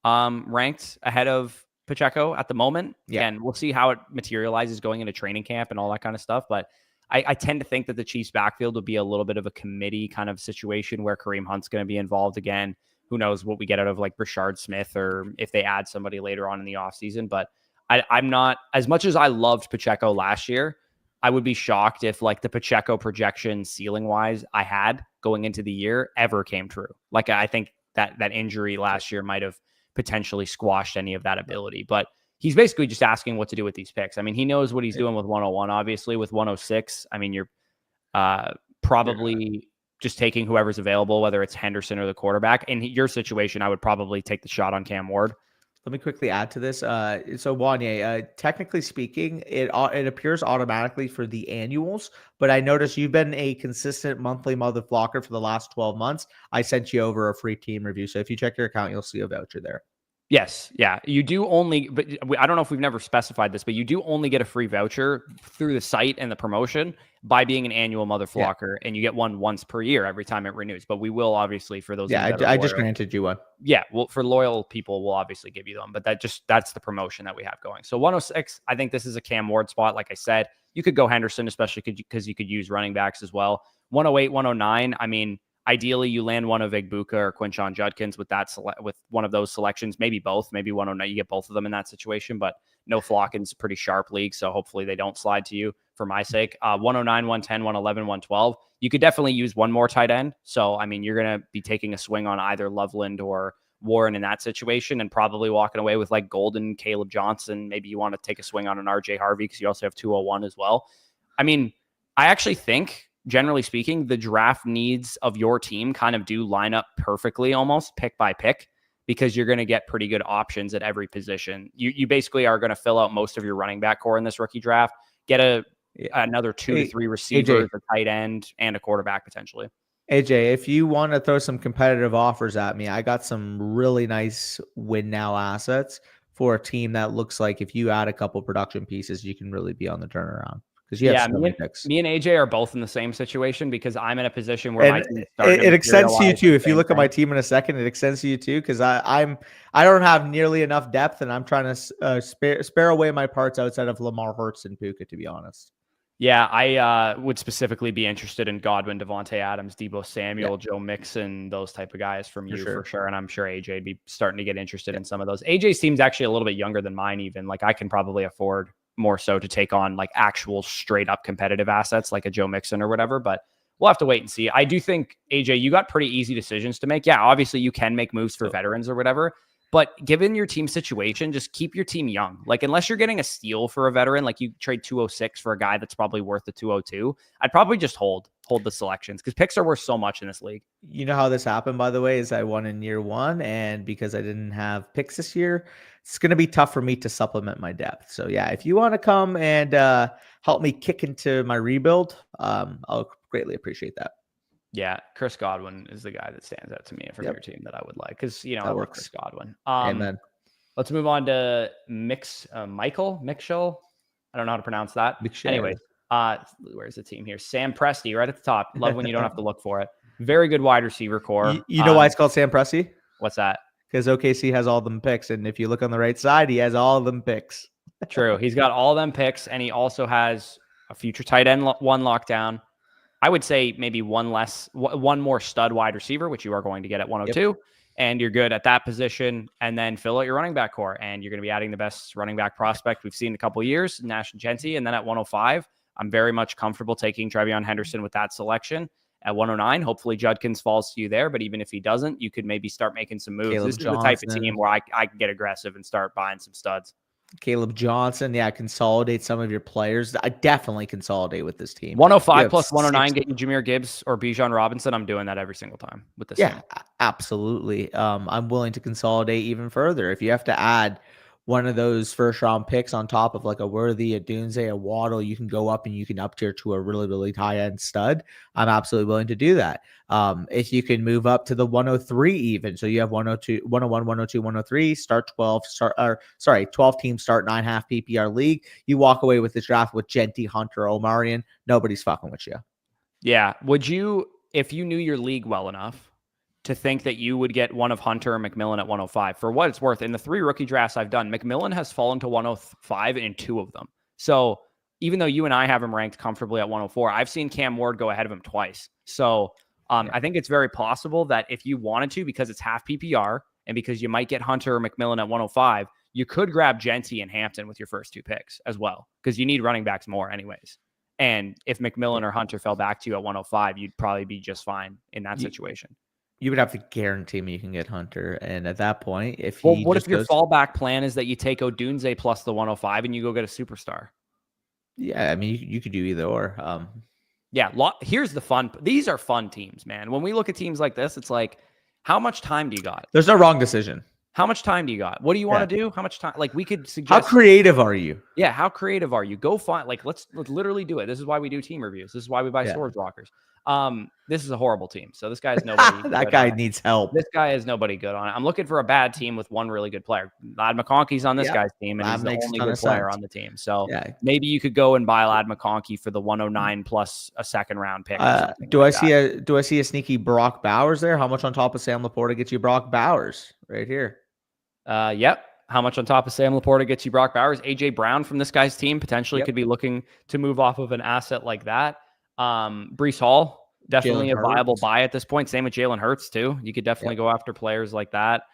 ranked ahead of Pacheco at the moment. Yeah. And we'll see how it materializes going into training camp and all that kind of stuff. But I tend to think that the Chiefs backfield will be a little bit of a committee kind of situation where Kareem Hunt's going to be involved again. Who knows what we get out of like Rashard Smith or if they add somebody later on in the offseason. But I'm not, as much as I loved Pacheco last year, I would be shocked if like the Pacheco projection ceiling wise I had going into the year ever came true. Like I think that injury last year might have potentially squashed any of that ability, but he's basically just asking what to do with these picks. I mean, he knows what he's doing with 101, obviously. With 106, I mean, you're probably just taking whoever's available, whether it's Henderson or the quarterback. In your situation, I would probably take the shot on Cam Ward. Let me quickly add to this. So Juanye, technically speaking, it appears automatically for the annuals, but I noticed you've been a consistent monthly mother flocker for the last 12 months. I sent you over a free team review. So if you check your account, you'll see a voucher there. Yes. Yeah. You do only, but I don't know if we've never specified this, but you do only get a free voucher through the site and the promotion by being an annual mother flocker, and you get one once per year every time it renews. But we will obviously, for those. Yeah, I just granted you one. Yeah. Well, for loyal people, we'll obviously give you them, but that's the promotion that we have going. So 106, I think this is a Cam Ward spot. Like I said, you could go Henderson, especially because you could use running backs as well. 108, 109. I mean, ideally, you land one of Igbuka or Quinshon Judkins with with one of those selections, maybe both, maybe 109. You get both of them in that situation, but no Flockin's a pretty sharp league, so hopefully they don't slide to you for my sake. 109, 110, 111, 112. You could definitely use one more tight end. So, I mean, you're going to be taking a swing on either Loveland or Warren in that situation and probably walking away with like Golden, Caleb Johnson. Maybe you want to take a swing on an RJ Harvey because you also have 201 as well. I mean, I actually think, generally speaking, the draft needs of your team kind of do line up perfectly, almost pick by pick, because you're going to get pretty good options at every position. You basically are going to fill out most of your running back core in this rookie draft, get another 2 to 3 receivers, a tight end, and a quarterback potentially. AJ, if you want to throw some competitive offers at me, I got some really nice win now assets for a team that looks like if you add a couple production pieces, you can really be on the turnaround. Yeah, me and AJ are both in the same situation because I'm in a position where my team it extends to you too. If you look at my team in a second, it extends to you too because I don't have nearly enough depth, and I'm trying to spare away my parts outside of Lamar Hurts and Puka, to be honest. Yeah, I would specifically be interested in Godwin, Devontae Adams, Debo Samuel, Joe Mixon, those type of guys from you for sure. And I'm sure AJ would be starting to get interested in some of those. AJ's team's actually a little bit younger than mine even. Like I can probably afford more so to take on like actual straight up competitive assets like a Joe Mixon or whatever, but we'll have to wait and see. I do think, AJ, you got pretty easy decisions to make. Yeah, obviously you can make moves for veterans or whatever, but given your team situation, just keep your team young. Like unless you're getting a steal for a veteran, like you trade 206 for a guy that's probably worth the 202, I'd probably just hold the selections because picks are worth so much in this league. You know how this happened, by the way, is I won in year one, and because I didn't have picks this year, it's going to be tough for me to supplement my depth. So yeah, if you want to come and help me kick into my rebuild, I'll greatly appreciate that. Yeah, Chris Godwin is the guy that stands out to me from your team that I would like because, I love Chris Godwin. Amen. Let's move on to Mixael. I don't know how to pronounce that. Mixael. Anyway, where's the team here? Sam Presti, right at the top. Love when you don't have to look for it. Very good wide receiver core. You know why it's called Sam Presti? What's that? Because OKC has all them picks, and if you look on the right side, he has all of them picks. True. He's got all them picks, and he also has a future tight end one lockdown. I would say maybe one more stud wide receiver, which you are going to get at 102. Yep. And you're good at that position, and then fill out your running back core. And you're going to be adding the best running back prospect we've seen in a couple of years, Nash Genty. And then at 105, I'm very much comfortable taking Trevion Henderson with that selection. At 109, hopefully Judkins falls to you there. But even if he doesn't, you could maybe start making some moves. This is the type of team where I can get aggressive and start buying some studs. Caleb Johnson, consolidate some of your players. I definitely consolidate with this team. 105 plus 109, getting Jahmyr Gibbs or Bijan Robinson. I'm doing that every single time with this team. Absolutely. I'm willing to consolidate even further. If you have to add one of those first round picks on top of like a Worthy, a Dunze, a Waddle, you can go up and you can up tier to a really, really high end stud. I'm absolutely willing to do that. If you can move up to the 103 even, so you have 102, 101, 102, 103, 12 teams start 9.5 PPR league. You walk away with this draft with Genty, Hunter, Omarion. Nobody's fucking with you. Yeah. Would you, if you knew your league well enough to think that you would get one of Hunter or McMillan at 105? For what it's worth, in the 3 rookie drafts I've done, McMillan has fallen to 105 in 2 of them. So even though you and I have him ranked comfortably at 104, I've seen Cam Ward go ahead of him twice. So I think it's very possible that if you wanted to, because it's half PPR and because you might get Hunter or McMillan at 105, you could grab Genty and Hampton with your first 2 picks as well, because you need running backs more anyways. And if McMillan or Hunter fell back to you at 105, you'd probably be just fine in that situation. You would have to guarantee me you can get Hunter. And at that point, if what if your fallback plan is that you take Odunze plus the 105 and you go get a superstar? Yeah, I mean, you could do either or. Here's the fun. These are fun teams, man. When we look at teams like this, it's like, how much time do you got? There's no wrong decision. How much time do you got? What do you want to do? How much time? Like, we could suggest. How creative are you? Yeah, how creative are you? Go find, like, let's literally do it. This is why we do team reviews. This is why we buy storage lockers. This is a horrible team. So this guy is nobody. That guy needs help. This guy is nobody good on it. I'm looking for a bad team with one really good player. Ladd McConkey's on this guy's team, and he's the only good player on the team. So maybe you could go and buy Ladd McConkey for the 109 plus a second round pick. Do I see a sneaky Brock Bowers there? How much on top of Sam Laporta gets you Brock Bowers right here? Yep. How much on top of Sam Laporta gets you Brock Bowers? AJ Brown from this guy's team potentially could be looking to move off of an asset like that. Breece Hall, definitely a viable buy at this point. Same with Jalen Hurts too. You could definitely go after players like that.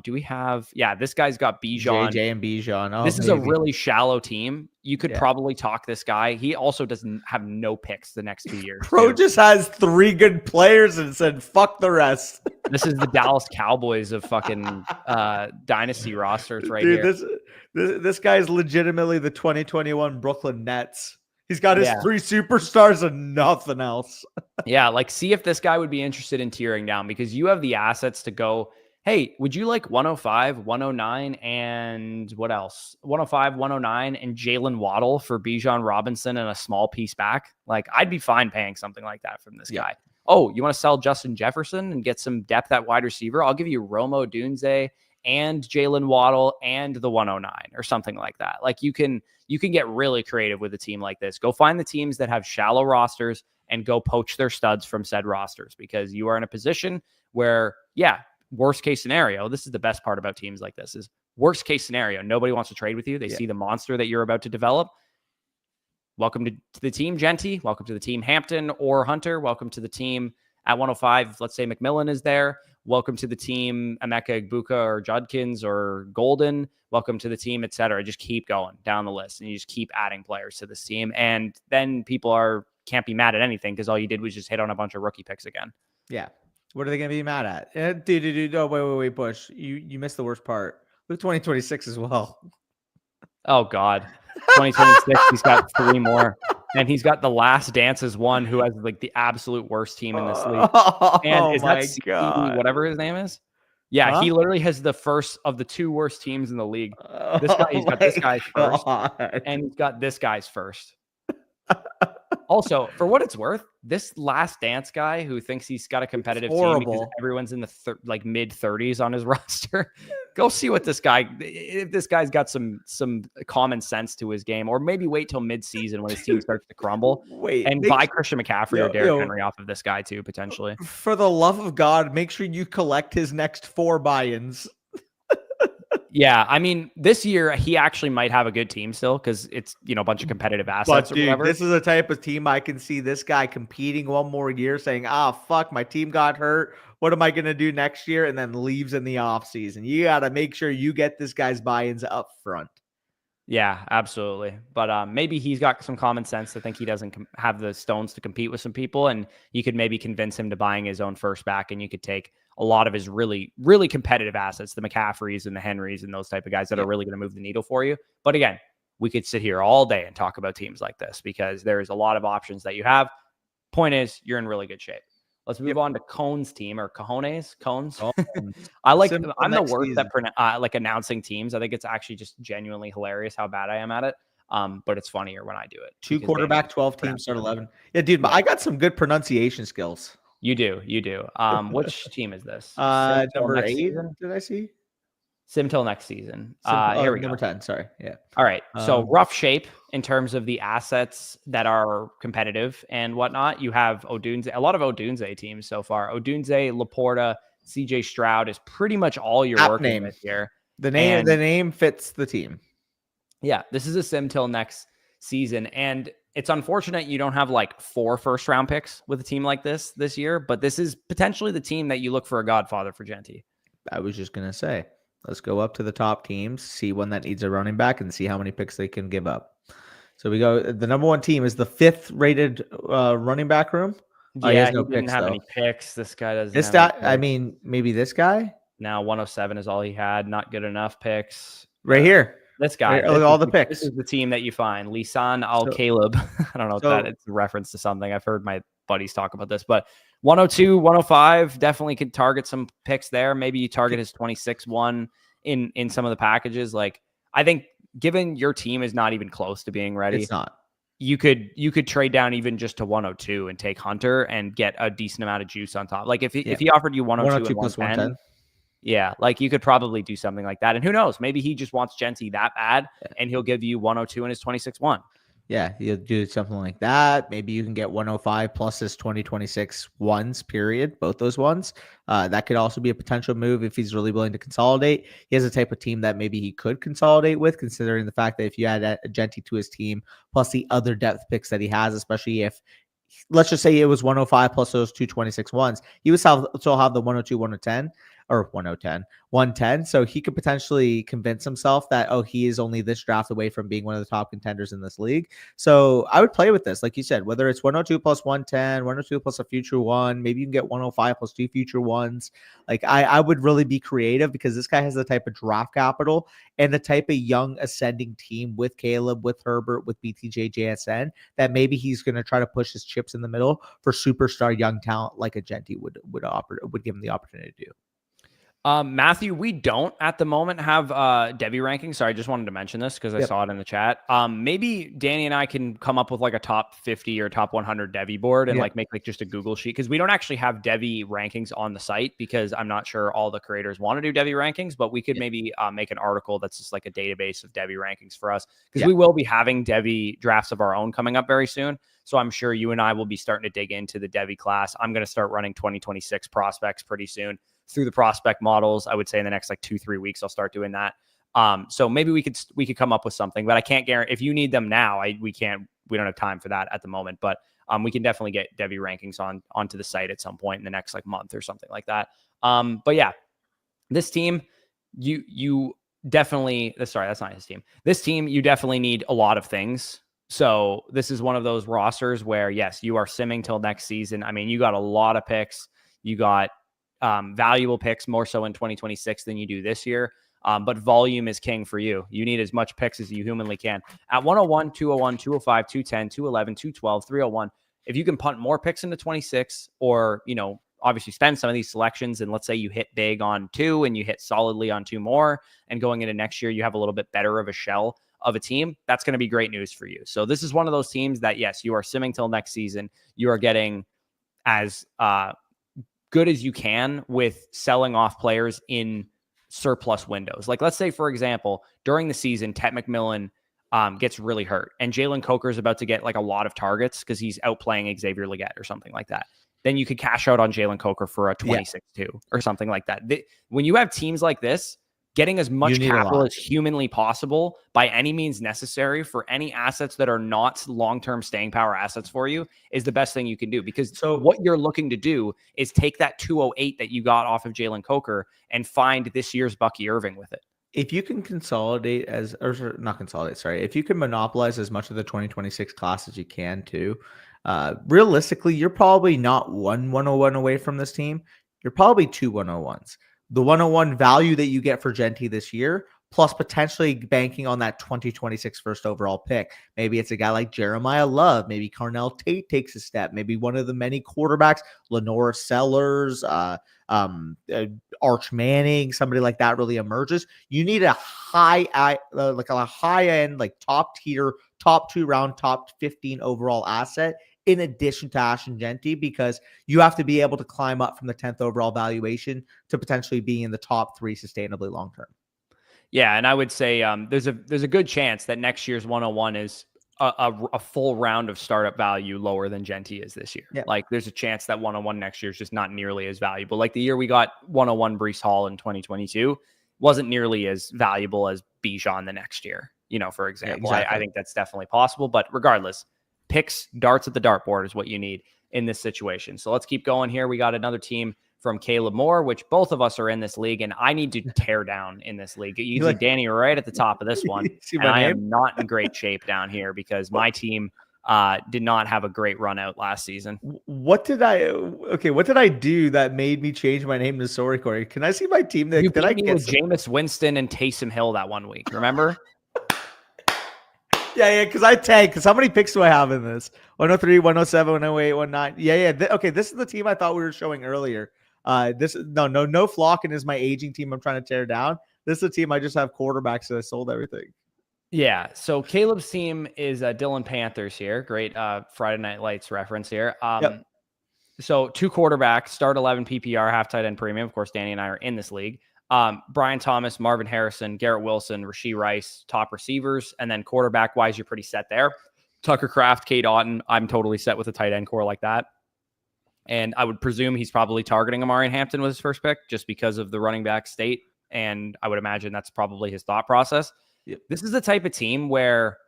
Do we have? Yeah, this guy's got Bijan. JJ and Bijan. Oh, this is a really shallow team. You could probably talk this guy. He also doesn't have no picks the next 2 years. Bro just has 3 good players and said, fuck the rest. This is the Dallas Cowboys of fucking dynasty rosters right here. This guy's legitimately the 2021 Brooklyn Nets. He's got his 3 superstars and nothing else. Yeah, like, see if this guy would be interested in tearing down, because you have the assets to go, hey, would you like 105, 109, and what else? 105, 109, and Jalen Waddle for Bijan Robinson and a small piece back? Like, I'd be fine paying something like that from this guy. Oh, you want to sell Justin Jefferson and get some depth at wide receiver? I'll give you Romo Dunze and Jalen Waddle and the 109 or something like that. Like, you can get really creative with a team like this. Go find the teams that have shallow rosters and go poach their studs from said rosters, because you are in a position where, worst case scenario, this is the best part about teams like this, is worst case scenario, nobody wants to trade with you. They see the monster that you're about to develop. Welcome to the team, Genty. Welcome to the team, Hampton or Hunter. Welcome to the team at 105. Let's say McMillan is there. Welcome to the team, Emeka Egbuka or Judkins or Golden. Welcome to the team, etc. Just keep going down the list, and you just keep adding players to this team. And then people can't be mad at anything, because all you did was just hit on a bunch of rookie picks again. Yeah. What are they going to be mad at? Dude. Oh, wait, Bush. You missed the worst part. Look, 2026 as well. Oh, God. 2026, he's got 3 more. And he's got The Last Dance as one who has, like, the absolute worst team in this league. And is that God. Whatever his name is? Yeah, he literally has the first of the 2 worst teams in the league. This guy, he's got this guy's first. And he's got this guy's first. Also, for what it's worth, this Last Dance guy who thinks he's got a competitive team because everyone's in the mid 30s on his roster, go see what this guy, if this guy's got some common sense to his game, or maybe wait till mid-season when his team starts to crumble and buy Christian McCaffrey or Derrick Henry off of this guy too, potentially. For the love of God, make sure you collect his next 4 buy-ins. Yeah, I mean, this year he actually might have a good team still because it's, a bunch of competitive assets. But dude, this is the type of team I can see this guy competing one more year, saying, fuck, my team got hurt. What am I going to do next year? And then leaves in the offseason. You got to make sure you get this guy's buy-ins up front. Yeah, absolutely. But maybe he's got some common sense to think he doesn't have the stones to compete with some people, and you could maybe convince him to buying his own first back, and you could take a lot of his really, really competitive assets, the McCaffreys and the Henrys and those type of guys that are really going to move the needle for you. But again, we could sit here all day and talk about teams like this because there's a lot of options that you have. Point is, you're in really good shape. Let's move on to Kones team or Cojones. Cones. I'm the worst at announcing teams. I think it's actually just genuinely hilarious how bad I am at it. But it's funnier when I do it. 2 quarterback, 12 teams, start 11. Yeah, dude, but I got some good pronunciation skills. You do. Which team is this? Number 8, did I see? Sim till next season. Here we go. Number 10, sorry. Yeah. All right. So rough shape in terms of the assets that are competitive and whatnot. You have Odunze, a lot of Odunze teams so far. Odunze, Laporta, CJ Stroud is pretty much all you're working with here. The name fits the team. Yeah, this is a sim till next season. And it's unfortunate you don't have like 4 first-round picks with a team like this year, but this is potentially the team that you look for a godfather for Genty. I was just going to say, let's go up to the top teams, see one that needs a running back, and see how many picks they can give up. So we go, the number 1 team is the 5th rated running back room. Yeah, he didn't have any picks. This guy doesn't. Maybe this guy? Now 107 is all he had. Not good enough picks. Right here. This guy. Look at all the picks. This is the team that you find. Lisan Al-Caleb. I don't know if it's a reference to something. I've heard my buddies talk about this, but 102, 105 definitely could target some picks there. Maybe you target his 26-1 in some of the packages. Like, I think given your team is not even close to being ready, it's not. You could trade down even just to 102 and take Hunter and get a decent amount of juice on top. Like if he offered you 102 and 110. Yeah, like you could probably do something like that. And who knows? Maybe he just wants Genty that bad and he'll give you 102 and his 26-1. Yeah, you'll do something like that. Maybe you can get 105 plus his 2026 ones, period. Both those ones. That could also be a potential move if he's really willing to consolidate. He has a type of team that maybe he could consolidate with, considering the fact that if you add a Genty to his team, plus the other depth picks that he has, especially if, let's just say it was 105 plus those 226 ones, he would still have the 102, 110. Or 110. So he could potentially convince himself that, he is only this draft away from being one of the top contenders in this league. So I would play with this. Like you said, whether it's 102 plus 110, 102 plus a future one, maybe you can get 105 plus 2 future ones. Like I would really be creative because this guy has the type of draft capital and the type of young ascending team with Caleb, with Herbert, with BTJ, JSN, that maybe he's going to try to push his chips in the middle for superstar young talent like a Genty would give him the opportunity to do. Matthew, we don't at the moment have Debbie rankings. Sorry, I just wanted to mention this because I saw it in the chat. Maybe Danny and I can come up with like a top 50 or top 100 Debbie board and make just a Google sheet, because we don't actually have Debbie rankings on the site because I'm not sure all the creators want to do Debbie rankings, but we could maybe make an article that's just like a database of Debbie rankings for us, because we will be having Debbie drafts of our own coming up very soon. So I'm sure you and I will be starting to dig into the Debbie class. I'm going to start running 2026 prospects pretty soon through the prospect models. I would say in the next 2-3 weeks, I'll start doing that. So maybe we could come up with something, but I can't guarantee if you need them now. We don't have time for that at the moment, but we can definitely get Debbie rankings onto the site at some point in the next month or something like that. But yeah, this team, you definitely, sorry, that's not his team. This team, you definitely need a lot of things. So this is one of those rosters where, yes, you are simming till next season. I mean, you got a lot of picks. You got valuable picks more so in 2026 than you do this year. But volume is king for you. You need as much picks as you humanly can. At 101, 201, 205, 210, 211, 212, 301, if you can punt more picks into 26 or, obviously spend some of these selections, and let's say you hit big on 2 and you hit solidly on 2 more, and going into next year, you have a little bit better of a shell of a team, that's going to be great news for you. So this is one of those teams that, yes, you are simming till next season. You are getting as good as you can with selling off players in surplus windows. Like, let's say, for example, during the season, Tet McMillan gets really hurt and Jalen Coker is about to get like a lot of targets because he's outplaying Xavier Legette or something like that. Then you could cash out on Jalen Coker for a 26-2 or something like that. When you have teams like this, getting as much capital as humanly possible by any means necessary for any assets that are not long-term staying power assets for you is the best thing you can do, because what you're looking to do is take that 208 that you got off of Jalen Coker and find this year's Bucky Irving with it. If you can if you can monopolize as much of the 2026 class as you can too, realistically, you're probably not 101 away from this team. You're probably 2 101s. The 101 value that you get for Genty this year, plus potentially banking on that 2026 first overall pick. Maybe it's a guy like Jeremiah Love. Maybe Carnell Tate takes a step. Maybe one of the many quarterbacks, Lenora Sellers, Arch Manning, somebody like that really emerges. You need a high end, like top tier, top 2 round, top 15 overall asset in addition to Ashton Genty, because you have to be able to climb up from the 10th overall valuation to potentially being in the top 3 sustainably long term. Yeah, and I would say there's a good chance that next year's 101 is a full round of startup value lower than Genty is this year. Yeah. Like there's a chance that 101 next year is just not nearly as valuable. Like the year we got 101 Breece Hall in 2022 wasn't nearly as valuable as Bijan the next year, for example. Yeah, exactly. I think that's definitely possible, but regardless, picks, darts at the dartboard is what you need in this situation. So let's keep going here. We got another team from Cmoore, which both of us are in this league, and I need to tear down in this league. You see Danny right at the top of this one, and I am not in great shape down here because my team did not have a great run out last season. What did I do that made me change my name to Sorry Corey? Can I see my team? You beat me with Jameis Winston and Taysom Hill that one week, remember? Yeah, because I tagged. Because how many picks do I have in this? 103, 107, 108, 109. Yeah. Okay, this is the team I thought we were showing earlier. No Flocken is my aging team I'm trying to tear down. This is a team I just have quarterbacks, so I sold everything. Yeah, so Caleb's team is Dylan Panthers here. Great Friday Night Lights reference here. Yep. So 2 quarterbacks, start 11 PPR, half tight end premium. Of course, Danny and I are in this league. Brian Thomas, Marvin Harrison, Garrett Wilson, Rashee Rice, top receivers. And then quarterback-wise, you're pretty set there. Tucker Kraft, Kate Otten. I'm totally set with a tight end core like that. And I would presume he's probably targeting Amari Hampton with his first pick just because of the running back state. And I would imagine that's probably his thought process. Yep. This is the type of team where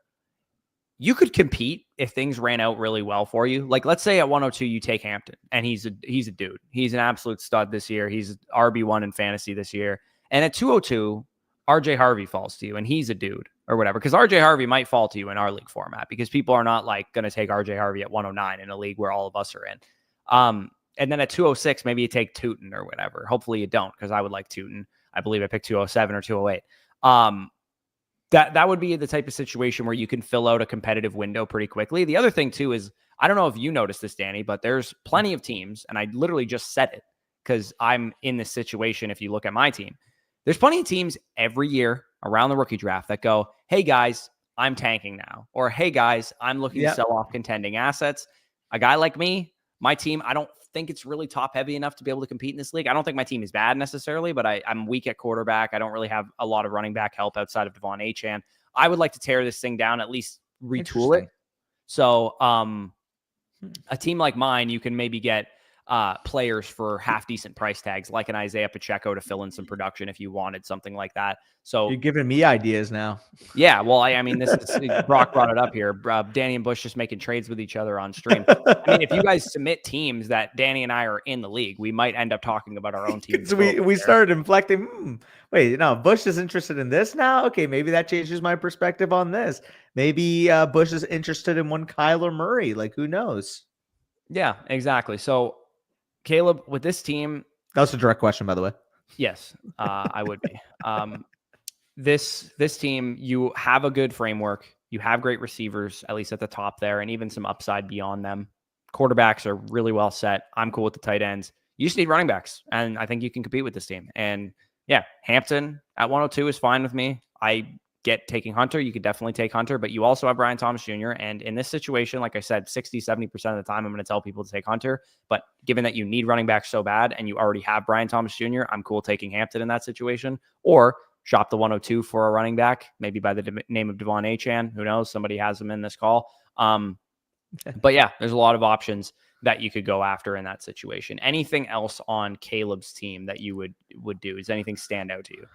you could compete if things ran out really well for you. Like, let's say at 102, you take Hampton, and he's a dude. He's an absolute stud this year. He's RB1 in fantasy this year. And at 202, RJ Harvey falls to you, and he's a dude or whatever. Because RJ Harvey might fall to you in our league format because people are not like going to take RJ Harvey at 109 in a league where all of us are in. And then at 206, maybe you take Tootin or whatever. Hopefully you don't, because I would like Tootin. I believe I picked 207 or 208. That would be the type of situation where you can fill out a competitive window pretty quickly. The other thing too is, I don't know if you noticed this, Danny, but there's plenty of teams, and I literally just said it because I'm in this situation. If you look at my team, there's plenty of teams every year around the rookie draft that go, hey guys, I'm tanking now. Or hey guys, I'm looking to sell off contending assets. A guy like me, my team, I don't think it's really top heavy enough to be able to compete in this league. I don't think my team is bad necessarily, but I'm weak at quarterback. I don't really have a lot of running back help outside of Devon Achane. I would like to tear this thing down, at least retool it. So a team like mine, you can maybe get players for half decent price tags, like an Isaiah Pacheco to fill in some production if you wanted something like that. So you're giving me ideas now. Yeah, well, I mean, this is Brock brought it up here. Danny and Bush just making trades with each other on stream. I mean, if you guys submit teams that Danny and I are in the league, we might end up talking about our own teams. we started inflecting. Wait, no, Bush is interested in this now. Okay, maybe that changes my perspective on this. Maybe Bush is interested in one Kyler Murray. Like, who knows? Yeah, exactly. So, Caleb, with this team, that was a direct question, by the way. Yes, I would be. This team, you have a good framework. You have great receivers, at least at the top there, and even some upside beyond them. Quarterbacks are really well set. I'm cool with the tight ends. You just need running backs, and I think you can compete with this team. And yeah, Hampton at 102 is fine with me. I get taking Hunter, you could definitely take Hunter, but you also have Brian Thomas Jr. And in this situation, like I said, 60, 70% of the time, I'm going to tell people to take Hunter. But given that you need running back so bad and you already have Brian Thomas Jr., I'm cool taking Hampton in that situation. Or shop the 102 for a running back, maybe by the name of Devon Achane. Who knows? Somebody has him in this call. But yeah, there's a lot of options that you could go after in that situation. Anything else on Caleb's team that you would do? Does anything stand out to you?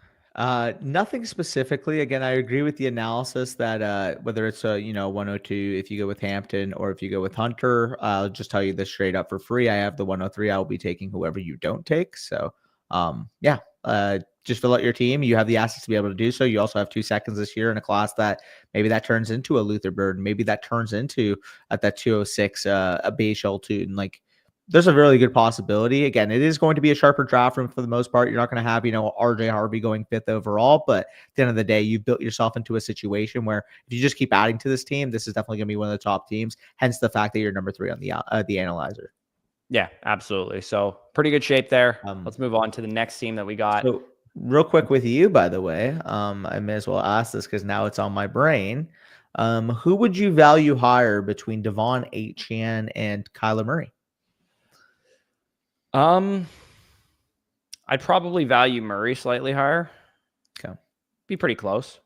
Nothing specifically. Again, I agree with the analysis that whether it's a 102 if you go with Hampton or if you go with Hunter, I'll just tell you this straight up for free. I have the 103. I'll be taking whoever you don't take. So just fill out your team. You have the assets to be able to do so. You also have 2 seconds this year in a class that maybe that turns into a Luther Bird. Maybe that turns into at that 206 a Bayshell too. And like, there's a really good possibility. Again, it is going to be a sharper draft room for the most part. You're not going to have, RJ Harvey going 5th overall, but at the end of the day, you've built yourself into a situation where if you just keep adding to this team, this is definitely going to be one of the top teams. Hence the fact that you're number 3 on the analyzer. Yeah, absolutely. So pretty good shape there. Let's move on to the next team that we got. So real quick with you, by the way, I may as well ask this because now it's on my brain. Who would you value higher between Devon Achane and Kyler Murray? I'd probably value Murray slightly higher. Okay. Be pretty close.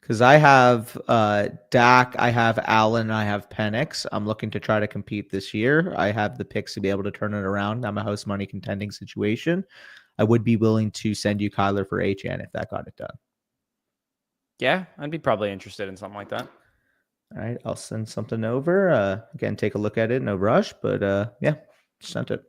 Because I have Dak, I have Allen, I have Penix. I'm looking to try to compete this year. I have the picks to be able to turn it around. I'm a house money contending situation. I would be willing to send you Kyler for Achane if that got it done. Yeah, I'd be probably interested in something like that. All right, I'll send something over. Again, take a look at it, no rush, but yeah, sent it.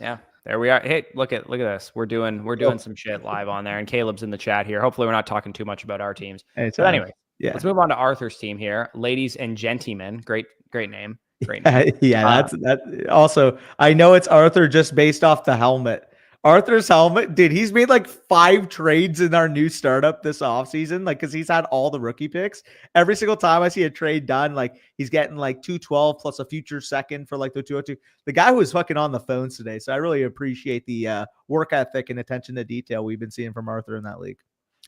Yeah, there we are. Hey, look at this. We're doing some shit live on there, and Caleb's in the chat here. Hopefully, we're not talking too much about our teams. But anyway, let's move on to Arthur's team here, ladies and gentlemen. Great name. Great name. Yeah, that. Also, I know it's Arthur just based off the helmet. Arthur's helmet, dude, he's made like 5 trades in our new startup this offseason, like, because he's had all the rookie picks. Every single time I see a trade done, like, he's getting like 212 plus a future second for like the 202. The guy who was fucking on the phones today. So I really appreciate the work ethic and attention to detail we've been seeing from Arthur in that league.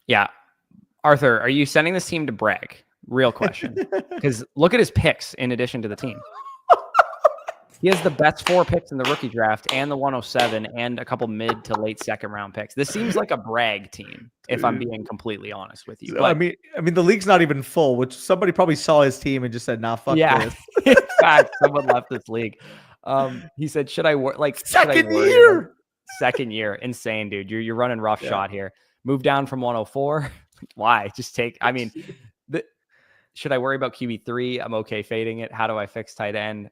Yeah. Arthur, are you sending this team to brag? Real question. Because look at his picks in addition to the team. He has the best 4 picks in the rookie draft and the 107 and a couple mid to late second round picks. This seems like a brag team, if I'm being completely honest with you. But, I mean, the league's not even full, which somebody probably saw his team and just said, "Nah, fuck this." In fact, someone left this league. He said, "Should I work like second year? Second year, insane, dude. You're running rough shot here. Move down from 104. Why? Just take. I mean, should I worry about QB3? I'm okay fading it. How do I fix tight end?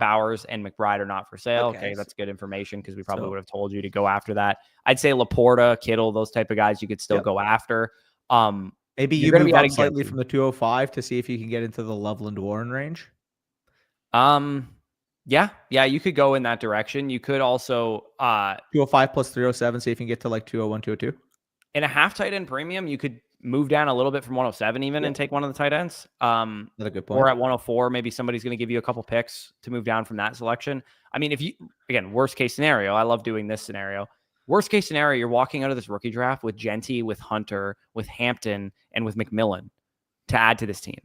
Bowers and McBride are not for sale. Okay, that's good information because we probably would have told you to go after that. I'd say Laporta, Kittle, those type of guys you could still go after. Maybe you move up slightly from the 205 to see if you can get into the Loveland Warren range. Yeah, you could go in that direction. You could also 205 plus 307, see if you can get to like 201, 202. In a half tight end premium, you could move down a little bit from 107 even and take one of the tight ends. That's a good point. Or at 104, maybe somebody's going to give you a couple picks to move down from that selection. I mean, if you, again, worst case scenario, I love doing this scenario. Worst case scenario, you're walking out of this rookie draft with Genty, with Hunter, with Hampton, and with McMillan to add to this team.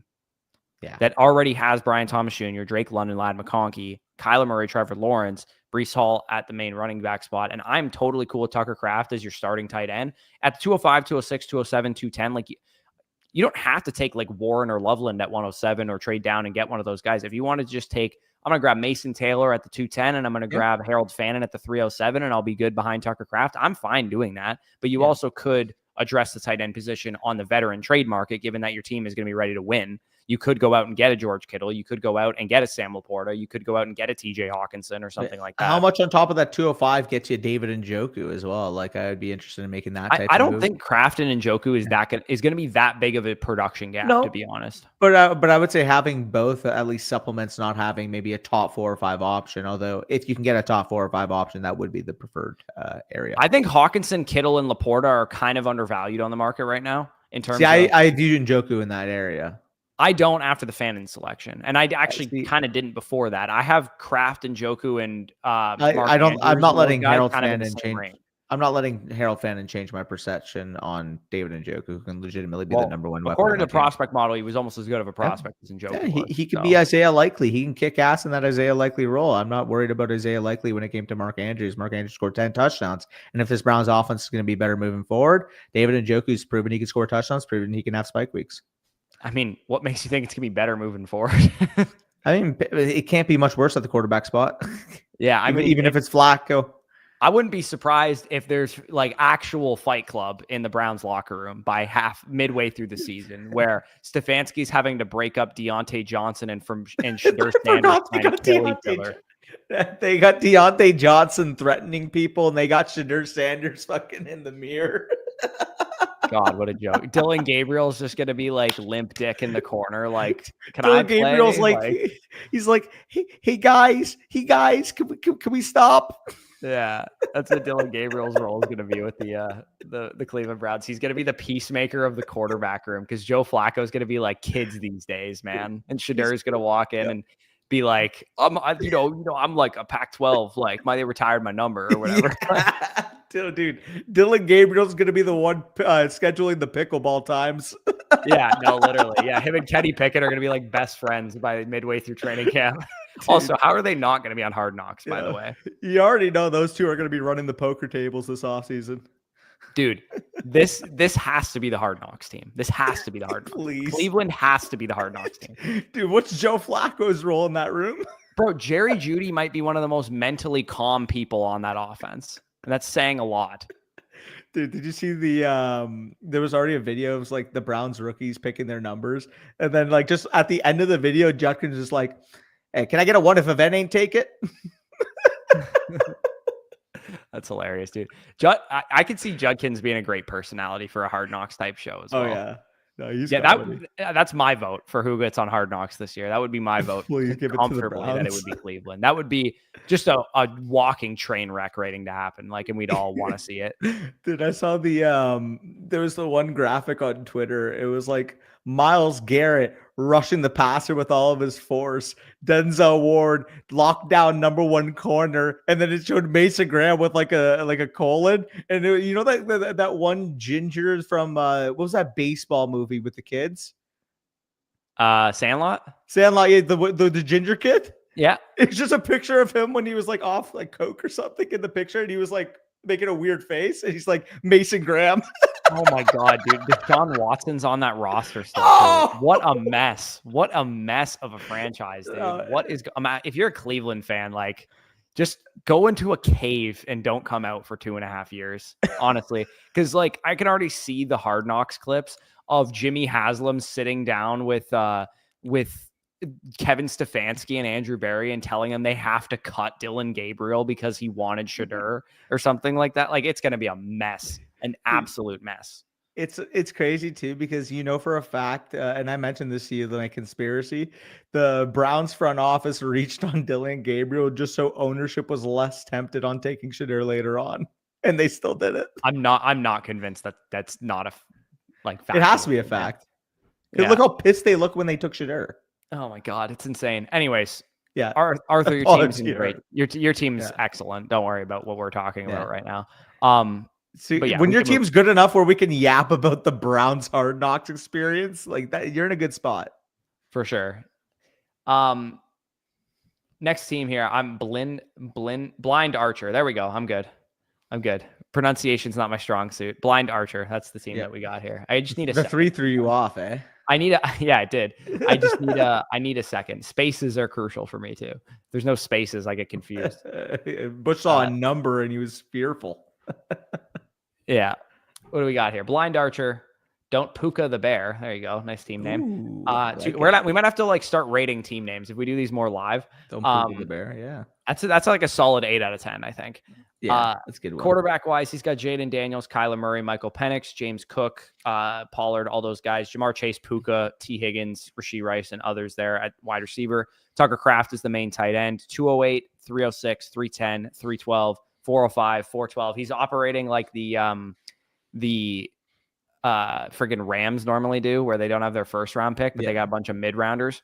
Yeah. That already has Brian Thomas Jr., Drake London, Ladd McConkey, Kyler Murray, Trevor Lawrence, Breece Hall at the main running back spot. And I'm totally cool with Tucker Kraft as your starting tight end. At the 205, 206, 207, 210, like you don't have to take like Warren or Loveland at 107 or trade down and get one of those guys. If you want to just take, I'm going to grab Mason Taylor at the 210 and I'm going to grab Harold Fannin at the 307 and I'll be good behind Tucker Kraft. I'm fine doing that. But you also could address the tight end position on the veteran trade market, given that your team is going to be ready to win. You could go out and get a George Kittle. You could go out and get a Sam Laporta. You could go out and get a TJ Hawkinson or something like that. How much on top of that 205 gets you David Njoku as well? Like, I would be interested in making that type I don't move. think Kraft and Njoku is going to be that big of a production gap, to be honest. But I would say having both at least supplements not having maybe a top 4 or 5 option. Although if you can get a top 4 or 5 option, that would be the preferred area. I think Hawkinson, Kittle, and Laporta are kind of undervalued on the market right now in terms. I view Njoku in that area. I don't after the Fannin selection, and I actually kind of didn't before that. I have Kraft and Njoku and I'm not letting Harold Fannin change. I'm not letting Harold Fannin change my perception on David Njoku, who can legitimately be the Well, number one weapon according on to that team. prospect model, he was almost as good of a Yeah. prospect as Njoku Yeah, was. he could be Isaiah Likely. He can kick ass in that Isaiah Likely role. I'm not worried about Isaiah Likely when it came to Mark Andrews. Mark Andrews scored 10 touchdowns. And if this Browns offense is going to be better moving forward, David Njoku's proven he can score touchdowns, proven he can have spike weeks. I mean, what makes you think it's going to be better moving forward? I mean, it can't be much worse at the quarterback spot. Yeah, I mean, even if it's Flacco. I wouldn't be surprised if there's like actual fight club in the Browns locker room by midway through the season where Stefanski's having to break up Deontay Johnson and Shadur Sanders trying to kill each other. They got Deontay Johnson threatening people, and they got Shadur Sanders fucking in the mirror. God, what a joke. Dylan Gabriel's just going to be like limp dick in the corner. Like, can Dylan I play? Gabriel's like, he's like, hey guys, can we stop? Yeah, that's what Dylan Gabriel's role is going to be with the Cleveland Browns. He's going to be the peacemaker of the quarterback room because Joe Flacco is going to be like kids these days, man. And Shadur is going to walk in and be like, I'm like a Pac-12, like they retired my number or whatever. Yeah. Dude, Dylan Gabriel's going to be the one scheduling the pickleball times. Yeah, no, literally. Yeah, him and Kenny Pickett are going to be like best friends by midway through training camp. Also, how are they not going to be on Hard Knocks, by the way? You already know those two are going to be running the poker tables this offseason. Dude, this has to be the Hard Knocks team. This has to be the Hard Knocks. Please. Cleveland has to be the Hard Knocks team. Dude, what's Joe Flacco's role in that room? Bro, Jerry Jeudy might be one of the most mentally calm people on that offense. And that's saying a lot. Dude, did you see there was already a video of like the Browns rookies picking their numbers. And then like just at the end of the video, Judkins is like, hey, can I get a one if event ain't take it? That's hilarious, dude. I could see Judkins being a great personality for a Hard Knocks type show as well. Oh, yeah. No, he's that's my vote for who gets on Hard Knocks this year. That would be my vote. Please give it to the Browns. That it would be Cleveland. That would be just a walking train wreck rating to happen. Like, and we'd all want to see it. Dude, I saw there was the one graphic on Twitter. It was like Myles Garrett rushing the passer with all of his force. Denzel Ward locked down number one corner, and then it showed Mason Graham with like a colon. And you know that one ginger from what was that baseball movie with the kids? Sandlot. Yeah, the ginger kid. Yeah, it's just a picture of him when he was like off like coke or something in the picture, and he was like making a weird face, and he's like Mason Graham. Oh my God, dude. Deshaun Watson's on that roster still. Oh! What a mess. What a mess of a franchise, dude. If you're a Cleveland fan, like just go into a cave and don't come out for 2.5 years, honestly. Because like I can already see the Hard Knocks clips of Jimmy Haslam sitting down with Kevin Stefanski and Andrew Berry and telling them they have to cut Dylan Gabriel because he wanted Shadur or something like that. Like, it's going to be a mess, an absolute mess. It's crazy too, because for a fact, and I mentioned this to you, my conspiracy, the Browns front office reached on Dylan Gabriel just so ownership was less tempted on taking Shadur later on, and they still did it. I'm not convinced that that's not a fact. It has to be a fact. Yeah. Look how pissed they look when they took Shadur. Oh my God, it's insane. Anyways, yeah, Arthur, your team's great. Your team's excellent. Don't worry about what we're talking about right now. So when your team's good enough where we can yap about the Browns Hard Knocks experience, like that, you're in a good spot for sure. Next team here, I'm BlindArcher. There we go. I'm good. Pronunciation's not my strong suit. BlindArcher. That's the team that we got here. I just need the three threw you off, eh? Yeah, it did. I just need a second. Spaces are crucial for me too. There's no spaces, I get confused. Bush saw a number and he was fearful. Yeah. What do we got here? BlindArcher. Don't Puka the Bear. There you go. Nice team name. We might have to start rating team names if we do these more live. Don't Puka the Bear. Yeah. That's like a solid 8 out of 10, I think. Yeah, that's good. Quarterback wise, he's got Jaden Daniels, Kyler Murray, Michael Penix, James Cook, Pollard, all those guys. Jamar Chase, Puka, T. Higgins, Rashee Rice, and others there at wide receiver. Tucker Kraft is the main tight end. 208, 306, 310, 312, 405, 412. He's operating like the friggin' Rams normally do, where they don't have their first round pick, but they got a bunch of mid rounders.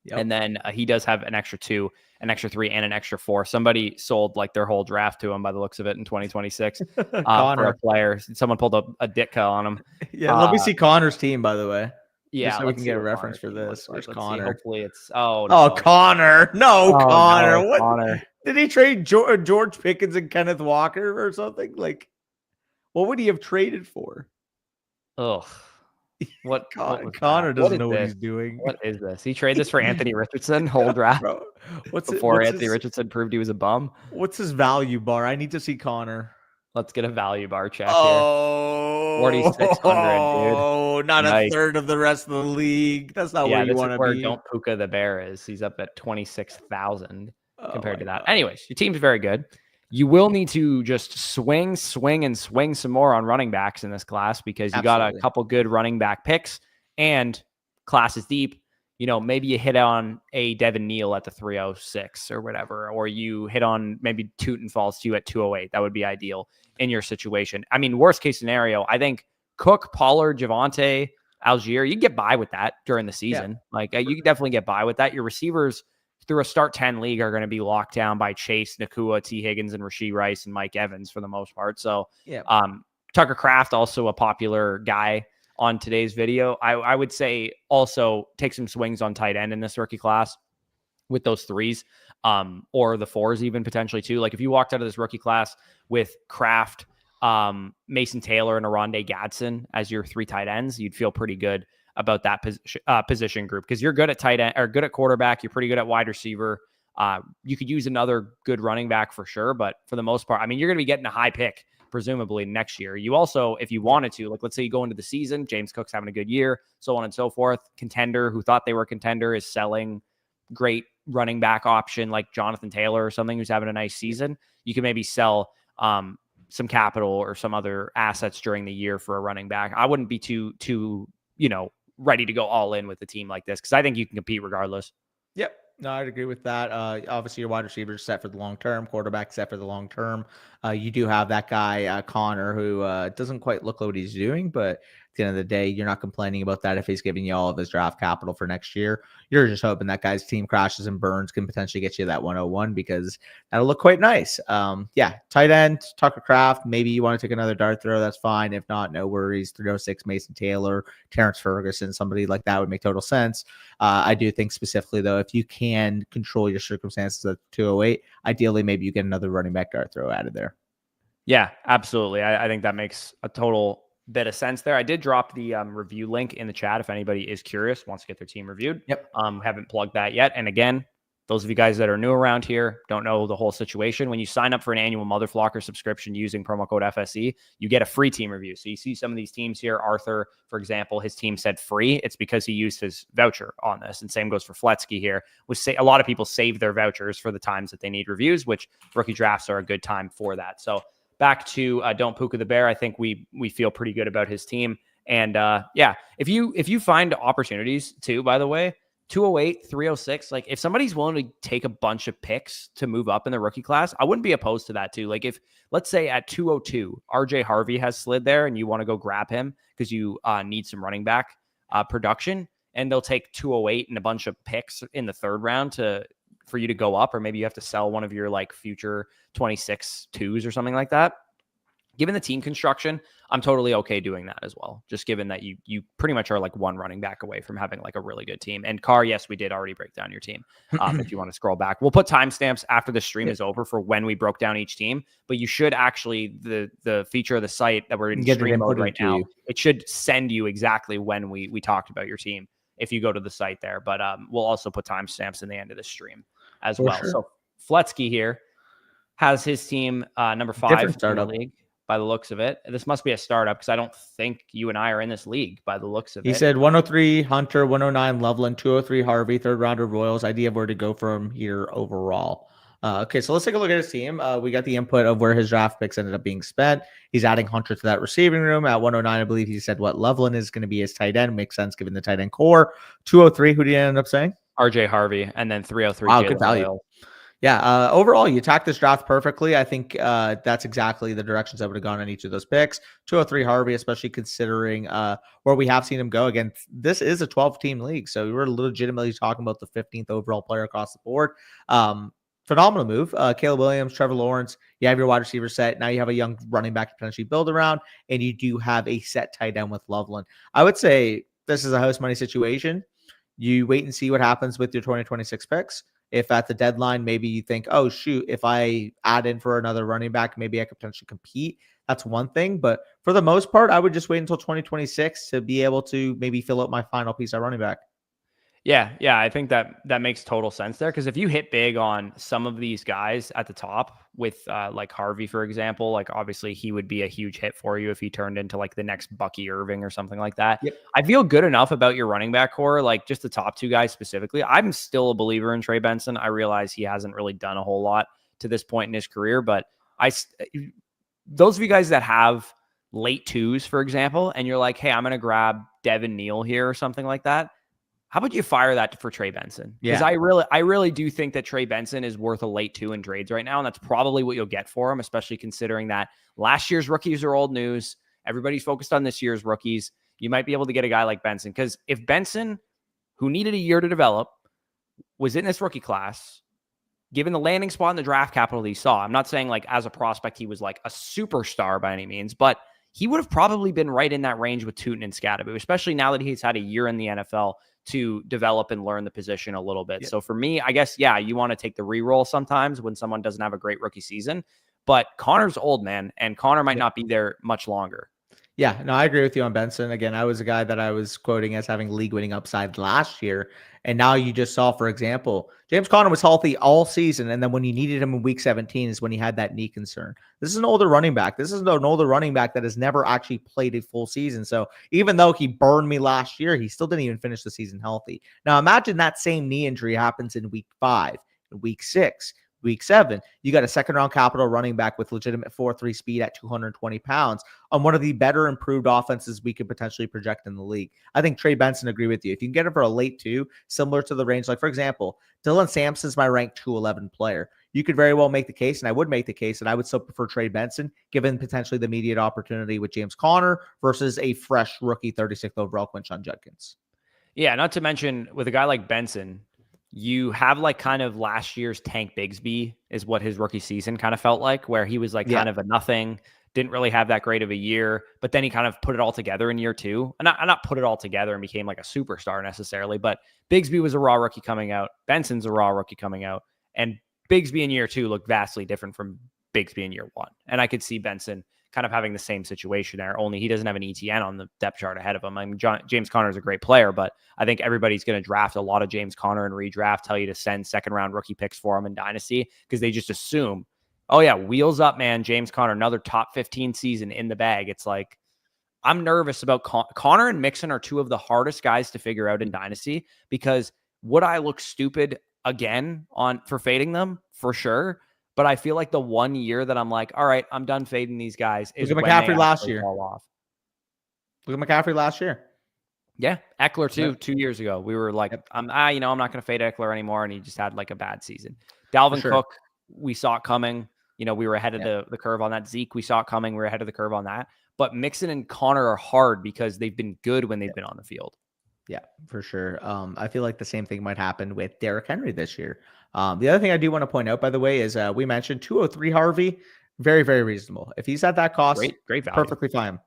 Yep. And then he does have an extra 2, an extra 3, and an extra 4. Somebody sold like their whole draft to him by the looks of it in 2026 for a player. Someone pulled a Ditka on him. Yeah, let me see Connor's team, by the way. Yeah, just so we can get a reference for this. Where's Let's Connor? see. Hopefully it's no. Connor. No, Connor. No, what? Connor. Did he trade George Pickens and Kenneth Walker or something? Like, what would he have traded for? Ugh. What Connor doesn't know what he's doing. What is this? He traded this for Anthony Richardson whole draft. Bro, before Anthony Richardson proved he was a bum. What's his value bar? I need to see Connor. Let's get a value bar check here. 4,600, dude. Oh, not a third of the rest of the league. That's not where you want to be. Don't Puka the Bear is. He's up at 26,000 compared to that. Anyways, your team's very good. You will need to just swing some more on running backs in this class because you got a couple good running back picks and class is deep. You know, maybe you hit on a Devin Neal at the 306 or whatever, or you hit on maybe Tootin falls to you at 208. That would be ideal in your situation. I mean, worst case scenario, I think Cook, Pollard, Javonte, Algier, you can get by with that during the season. Yeah. Like you can definitely get by with that. Your receivers through a start 10 league are going to be locked down by Chase, Nakua, T. Higgins, and Rashee Rice and Mike Evans for the most part. So Tucker Kraft, also a popular guy on today's video. I would say also take some swings on tight end in this rookie class with those 3s or the 4s even potentially too. Like if you walked out of this rookie class with Kraft, Mason Taylor, and Aronde Gadsden as your 3 tight ends, you'd feel pretty good about that position group because you're good at tight end or good at quarterback. You're pretty good at wide receiver. You could use another good running back for sure, but for the most part, I mean, you're going to be getting a high pick presumably next year. You also, if you wanted to, like, let's say you go into the season, James Cook's having a good year, so on and so forth. Contender who thought they were a contender is selling great running back option like Jonathan Taylor or something who's having a nice season. You can maybe sell some capital or some other assets during the year for a running back. I wouldn't be too, ready to go all in with a team like this because I think you can compete regardless. Yep. No, I'd agree with that. Obviously, your wide receiver is set for the long term, quarterback set for the long term. You do have that guy, Connor, who doesn't quite look like what he's doing, but at the end of the day, you're not complaining about that if he's giving you all of his draft capital for next year. You're just hoping that guy's team crashes and burns can potentially get you that 101 because that'll look quite nice. Tight end, Tucker Kraft. Maybe you want to take another dart throw. That's fine. If not, no worries. 306, Mason Taylor, Terrence Ferguson, somebody like that would make total sense. I do think specifically, though, if you can control your circumstances at 208, ideally, maybe you get another running back dart throw added there. Yeah, absolutely. I think that makes a total bit of sense there. I did drop the review link in the chat if anybody is curious, wants to get their team reviewed. Yep. Haven't plugged that yet. And again, those of you guys that are new around here, don't know the whole situation. When you sign up for an annual Motherflocker subscription using promo code FSE, you get a free team review. So you see some of these teams here. Arthur, for example, his team said free. It's because he used his voucher on this. And same goes for Flettski here. A lot of people save their vouchers for the times that they need reviews, which rookie drafts are a good time for that. So back to Don't Puka the Bear. I think we feel pretty good about his team. And if you find opportunities too, by the way, 208, 306, like if somebody's willing to take a bunch of picks to move up in the rookie class, I wouldn't be opposed to that too. Like if, let's say at 202, RJ Harvey has slid there and you want to go grab him because you need some running back production, and they'll take 208 and a bunch of picks in the 3rd round for you to go up, or maybe you have to sell one of your like future 26 twos or something like that. Given the team construction, I'm totally okay doing that as well. Just given that you pretty much are like one running back away from having like a really good team. And Khar, yes, we did already break down your team. If you want to scroll back, we'll put timestamps after the stream is over for when we broke down each team. But you should actually, the feature of the site that we're in stream mode right now, it should send you exactly when we talked about your team if you go to the site there. But we'll also put timestamps in the end of the stream as well. Sure. So Flettski here has his team number 5 in the league. By the looks of it, this must be a startup because I don't think you and I are in this league by the looks of it. He said 103 Hunter, 109 Loveland, 203 Harvey, 3rd rounder Royals. Idea of where to go from here overall. Okay, so let's take a look at his team. We got the input of where his draft picks ended up being spent. He's adding Hunter to that receiving room at 109. I believe he said what Loveland is going to be his tight end. Makes sense given the tight end core. 203. Who did he end up saying? RJ Harvey, and then 303. Wow, good value. Yeah, overall, you attacked this draft perfectly. I think that's exactly the directions I would have gone on each of those picks. 203 Harvey, especially considering where we have seen him go. Again, this is a 12-team league, so we were legitimately talking about the 15th overall player across the board. Phenomenal move. Caleb Williams, Trevor Lawrence, you have your wide receiver set. Now you have a young running back to potentially build around, and you do have a set tight end with Loveland. I would say this is a house money situation. You wait and see what happens with your 2026 picks. If at the deadline, maybe you think, oh, shoot, if I add in for another running back, maybe I could potentially compete. That's one thing. But for the most part, I would just wait until 2026 to be able to maybe fill out my final piece at running back. Yeah, I think that makes total sense there, because if you hit big on some of these guys at the top with like Harvey, for example, like obviously he would be a huge hit for you if he turned into like the next Bucky Irving or something like that. Yep. I feel good enough about your running back core, like just the top two guys specifically. I'm still a believer in Trey Benson. I realize he hasn't really done a whole lot to this point in his career, but those of you guys that have late twos, for example, and you're like, hey, I'm going to grab Devin Neal here or something like that. How about you fire that for Trey Benson? Because Yeah. I really do think that Trey Benson is worth a late 2 in trades right now, and that's probably what you'll get for him, especially considering that last year's rookies are old news. Everybody's focused on this year's rookies. You might be able to get a guy like Benson, because if Benson, who needed a year to develop, was in this rookie class, given the landing spot and the draft capital that he saw, I'm not saying like as a prospect he was like a superstar by any means, but he would have probably been right in that range with Tootin and Scadaboo, especially now that he's had a year in the NFL to develop and learn the position a little bit. Yep. So for me, I guess, yeah, you want to take the re-roll sometimes when someone doesn't have a great rookie season, but Connor's old, man, and Connor might not be there much longer. Yeah, no, I agree with you on Benson. Again, I was a guy that I was quoting as having league winning upside last year. And now you just saw, for example, James Conner was healthy all season. And then when you needed him in week 17 is when he had that knee concern. This is an older running back. This is an older running back that has never actually played a full season. So even though he burned me last year, he still didn't even finish the season healthy. Now imagine that same knee injury happens in week 5, in week 6. Week 7, you got a second-round capital running back with legitimate 4.3 speed at 220 pounds on one of the better improved offenses we could potentially project in the league. I think Trey Benson agree with you. If you can get him for a late 2, similar to the range, like for example, Dylan Sampson's my ranked 211 player. You could very well make the case, and I would make the case that I would still prefer Trey Benson, given potentially the immediate opportunity with James Conner versus a fresh rookie 36th overall Quinshon Judkins. Yeah, not to mention with a guy like Benson, you have like kind of last year's Tank Bigsby is what his rookie season kind of felt like, where he was like kind of a nothing, didn't really have that great of a year, but then he kind of put it all together in year 2. And not put it all together and became like a superstar necessarily, but Bigsby was a raw rookie coming out. Benson's a raw rookie coming out. And Bigsby in year 2 looked vastly different from Bigsby in year 1. And I could see Benson kind of having the same situation there, only he doesn't have an ETN on the depth chart ahead of him. I mean, James Conner is a great player, but I think everybody's going to draft a lot of James Conner and redraft, tell you to send second-round rookie picks for him in Dynasty, because they just assume, oh yeah, wheels up, man, James Conner, another top 15 season in the bag. It's like, I'm nervous about Conner and Mixon are 2 of the hardest guys to figure out in Dynasty, because would I look stupid again for fading them? For sure. But I feel like the 1 year that I'm like, all right, I'm done fading these guys is Look at McCaffrey last year. Look at McCaffrey last year. Yeah, Eckler too. 2 years ago, we were like, I'm not going to fade Eckler anymore, and he just had like a bad season. Dalvin Cook, we saw it coming. We were ahead of the curve on that. Zeke, we saw it coming. We were ahead of the curve on that. But Mixon and Conner are hard because they've been good when they've been on the field. Yeah, for sure. I feel like the same thing might happen with Derrick Henry this year. The other thing I do want to point out, by the way, is we mentioned 203 Harvey, very, very reasonable. If he's at that cost, great value. Perfectly fine.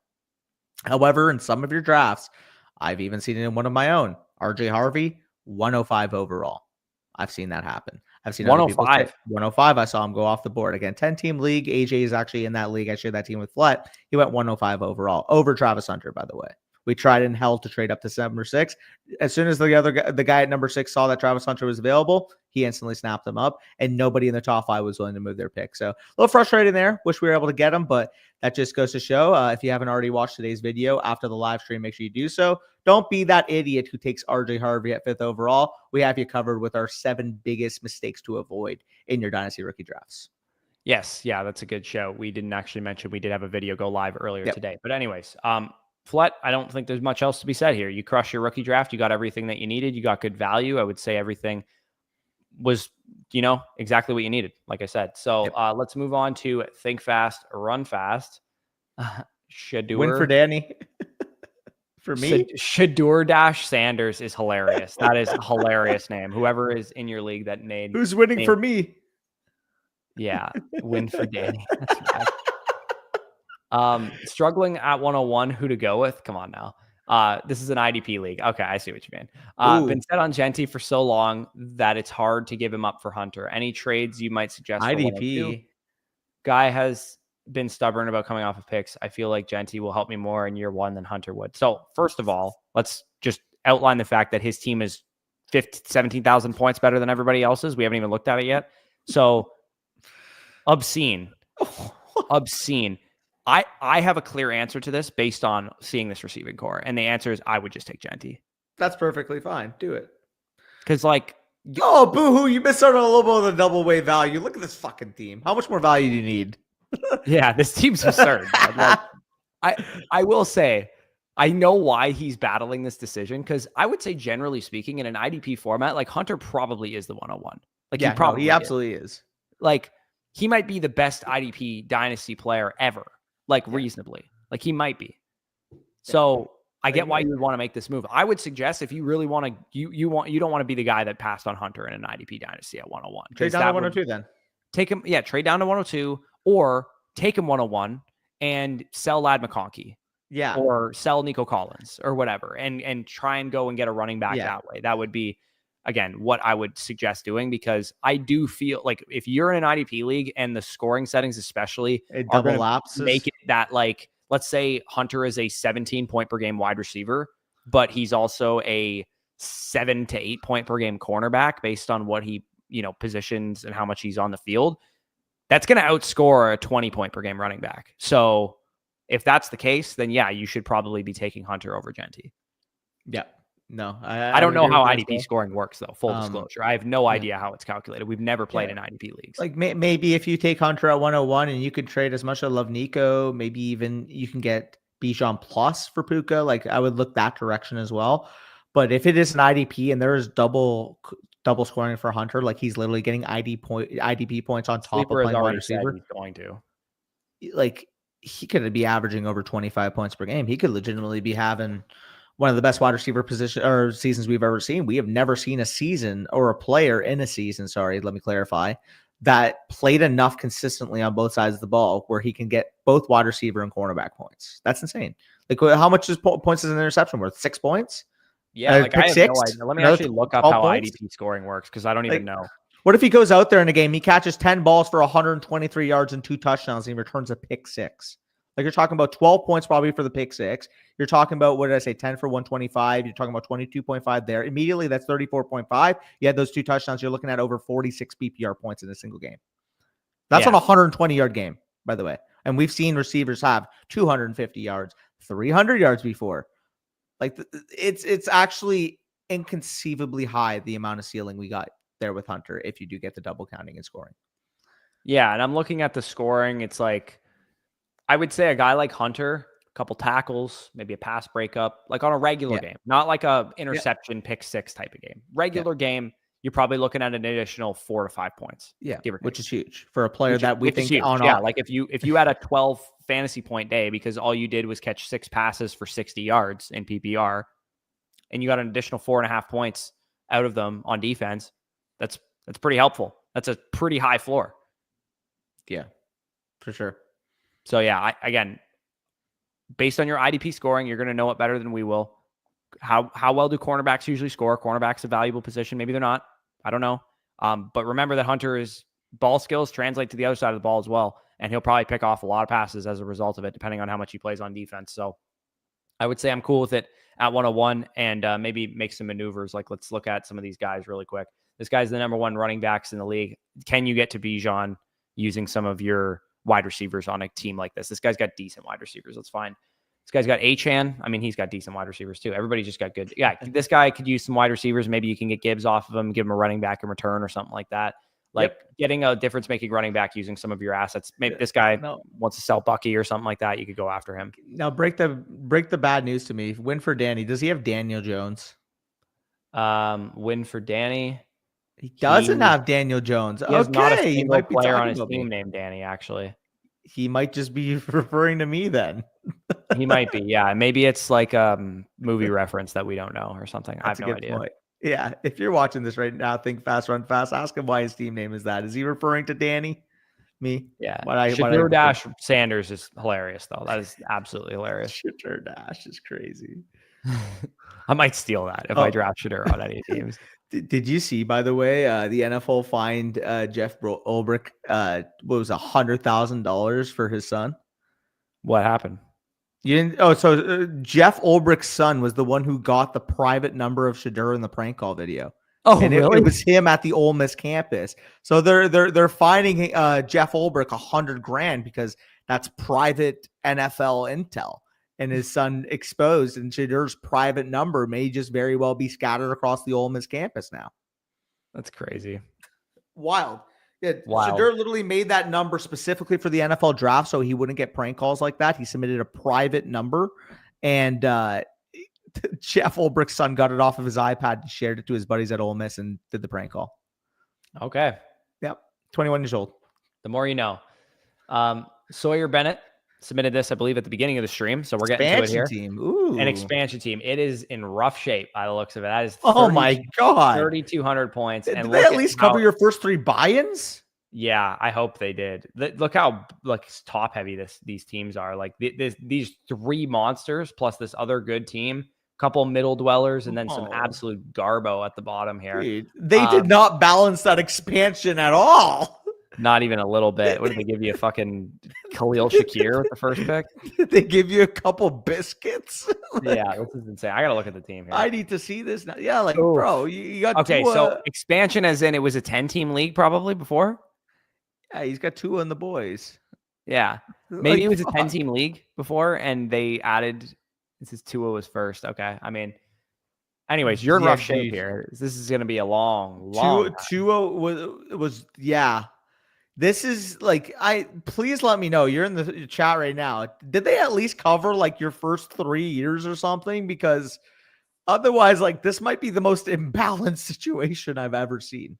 However, in some of your drafts, I've even seen it in one of my own, RJ Harvey, 105 overall. I've seen that happen. I've seen 105. 105. I saw him go off the board. Again, 10-team league. AJ is actually in that league. I shared that team with Flett. He went 105 overall over Travis Hunter, by the way. We tried in hell to trade up to number 6. As soon as the guy at number 6 saw that Travis Hunter was available, he instantly snapped him up, and nobody in the top 5 was willing to move their pick. So a little frustrating there. Wish we were able to get him, but that just goes to show, if you haven't already watched today's video after the live stream, make sure you do so. Don't be that idiot who takes RJ Harvey at 5th overall. We have you covered with our 7 biggest mistakes to avoid in your Dynasty rookie drafts. Yes. Yeah, that's a good show. We didn't actually mention we did have a video go live earlier today. But anyways, Flett, I don't think there's much else to be said here. You crushed your rookie draft. You got everything that you needed. You got good value. I would say everything was, exactly what you needed, like I said. So let's move on to Think Fast, Run Fast. Win for Danny. For me, Shador Dash Sanders is hilarious. That is a hilarious name. Whoever is in your league that made who's winning for me? Yeah, win for Danny. That's right. Struggling at 101, who to go with? Come on now. This is an IDP league. Okay, I see what you mean. Been set on Genty for so long that it's hard to give him up for Hunter. Any trades you might suggest for 102? Guy has been stubborn about coming off of picks. I feel like Genty will help me more in year one than Hunter would. So first of all, let's just outline the fact that his team is 17,000 points better than everybody else's. We haven't even looked at it yet. So obscene. I have a clear answer to this based on seeing this receiving core. And the answer is I would just take Genty. That's perfectly fine. Do it. Because oh, boo-hoo. You missed out on a little bit of the double way value. Look at this fucking team. How much more value do you need? Yeah, this team's absurd. I will say, I know why he's battling this decision, because I would say, generally speaking, in an IDP format, Hunter probably is the 101. He absolutely is. He might be the best IDP Dynasty player ever, reasonably. He might be. So I get why you would want to make this move. I would suggest, if you really want to, you don't want to be the guy that passed on Hunter in an IDP Dynasty at 101. Trade down to 102 then. Take him, trade down to 102, or take him 101 and sell Ladd McConkey. Yeah. Or sell Nico Collins or whatever, and try and go and get a running back that way. That would be, again, what I would suggest doing, because I do feel like if you're in an IDP league and the scoring settings especially it double lapses, make it that, let's say Hunter is a 17 point per game wide receiver, but he's also a 7 to 8 point per game cornerback based on what he, positions and how much he's on the field. That's going to outscore a 20 point per game running back. So if that's the case, then you should probably be taking Hunter over Genty. Yeah. No, I don't know how IDP scoring works, though. Full disclosure. I have no idea how it's calculated. We've never played in IDP leagues. Maybe if you take Hunter at 101 and you could trade as much as I love Nico, maybe even you can get Bijan plus for Puka. I would look that direction as well. But if it is an IDP and there is double scoring for Hunter, he's literally getting IDP points on top of playing wide receiver. He's going to. He could be averaging over 25 points per game. He could legitimately be having one of the best wide receiver position or seasons we've ever seen. We have never seen a season or a player in a season, let me clarify, that played enough consistently on both sides of the ball where he can get both wide receiver and cornerback points. That's insane. How much is points is an interception worth? 6 points? Yeah, I have no idea. Let me actually look up how IDP scoring works, because I don't even know. What if he goes out there in a game, he catches 10 balls for 123 yards and 2 touchdowns, and he returns a pick 6? You're talking about 12 points probably for the pick 6. You're talking about, what did I say, 10 for 125. You're talking about 22.5 there. Immediately, that's 34.5. You had those 2 touchdowns. You're looking at over 46 PPR points in a single game. That's on a 120-yard game, by the way. And we've seen receivers have 250 yards, 300 yards before. It's actually inconceivably high, the amount of ceiling we got there with Hunter, if you do get the double counting and scoring. Yeah, and I'm looking at the scoring. It's I would say a guy like Hunter, a couple tackles, maybe a pass breakup, on a regular game, not a interception pick 6 type of game. Regular game, you're probably looking at an additional 4 to 5 points. Yeah, which is huge for a player that we think on. Yeah, if you had a 12 fantasy point day because all you did was catch 6 passes for 60 yards in PPR, and you got an additional 4.5 points out of them on defense, that's pretty helpful. That's a pretty high floor. Yeah, for sure. So again, based on your IDP scoring, you're going to know it better than we will. How well do cornerbacks usually score? Cornerback's a valuable position. Maybe they're not. I don't know. But remember that Hunter's ball skills translate to the other side of the ball as well. And he'll probably pick off a lot of passes as a result of it, depending on how much he plays on defense. So I would say I'm cool with it at 101 and maybe make some maneuvers. Let's look at some of these guys really quick. This guy's the number 1 running backs in the league. Can you get to Bijan using some of your wide receivers on a team like this? This guy's got decent wide receivers. That's fine. This guy's got Achane. I mean, he's got decent wide receivers too. Everybody's just got good. Yeah, this guy could use some wide receivers. Maybe you can get Gibbs off of him, give him a running back in return or something like that. Getting a difference-making running back using some of your assets. Maybe this guy wants to sell Bucky or something like that. You could go after him. Now, break the bad news to me. Win for Danny. Does he have Daniel Jones? Win for Danny. He doesn't have Daniel Jones. He has not a Okay, he single might be player on talking his about team me. named Danny, actually. He might just be referring to me then. He might be, yeah. Maybe it's like a movie reference that we don't know or something. I have That's a no good idea. point. Yeah, if you're watching this right now, think fast, run fast. Ask him why his team name is that. Is he referring to Danny? Me? Yeah. What Shedeur Dash Sanders is hilarious, though. That is absolutely hilarious. Shedeur Dash is crazy. I might steal that if I draft Shedeur on any teams. Did you see, by the way, the NFL fined Jeff Ulbrich what was $100,000 for his son? What happened? You didn't? Oh, so Jeff Ulbrich's son was the one who got the private number of Shedeur in the prank call video. Oh, and really? It was him at the Ole Miss campus. So they're fining Jeff Ulbrich $100,000 because that's private NFL intel, and his son exposed. And Shedeur's private number may just very well be scattered across the Ole Miss campus now. That's crazy. Wild. Yeah, Wow. Shedeur literally made that number specifically for the NFL draft so he wouldn't get prank calls like that. He submitted a private number, and Jeff Ulbrich's son got it off of his iPad and shared it to his buddies at Ole Miss and did the prank call. Okay. Yep. 21 years old. The more you know. Sawyer Bennett submitted this, I believe, at the beginning of the stream. So we're getting to it here. Team. Ooh. An expansion team. It is in rough shape by the looks of it. That is oh my God. 3,200 points. Did they at least cover your first 3 buy-ins? Yeah, I hope they did. Look how top heavy these teams are. Like these 3 monsters plus this other good team, couple middle dwellers, and then some absolute garbo at the bottom here. Dude, they did not balance that expansion at all. Not even a little bit. What did they give you? A fucking Khalil Shakir with the first pick? Did they give you a couple biscuits? Yeah, this is insane. I got to look at the team here. I need to see this now. Yeah, like, bro, you got okay, so expansion as in it was a 10-team league probably before? Yeah, he's got 2 on the boys. Yeah. Maybe it was a 10-team league before, and they added this is Tua was first. Okay. I mean, anyways, you're in rough shape here. This is going to be a long Tua was yeah. This is like please let me know. You're in the chat right now. Did they at least cover like your first 3 years or something? Because otherwise, like this might be the most imbalanced situation I've ever seen.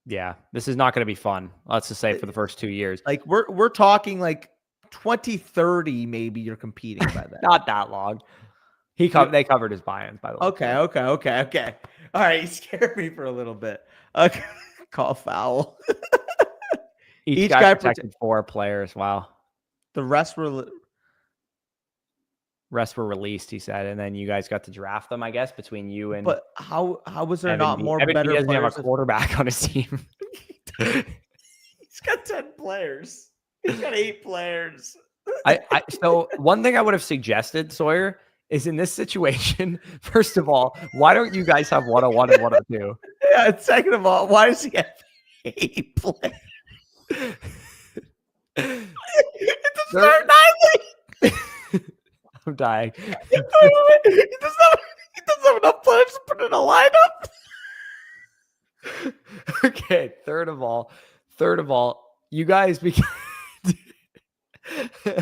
Yeah, this is not going to be fun. Let's just say for the first 2 years. Like we're talking like 2030, maybe you're competing by that. Not that long. They covered his buy-ins, by the way. Okay. All right, you scared me for a little bit. Okay, call foul. Each guy protected 4 players. Wow. The rest were released, he said, and then you guys got to draft them, I guess, between you and. But how was there not more better? He doesn't players? have a quarterback on his team. He's got 10 players. He's got 8 players. So one thing I would have suggested, Sawyer, is in this situation, first of all, why don't you guys have 101 and 102? Yeah, and second of all, why does he have 8 players? It's a start 9 league. I'm dying. He doesn't have enough players to put in a lineup. Okay, third of all, you guys became. Why does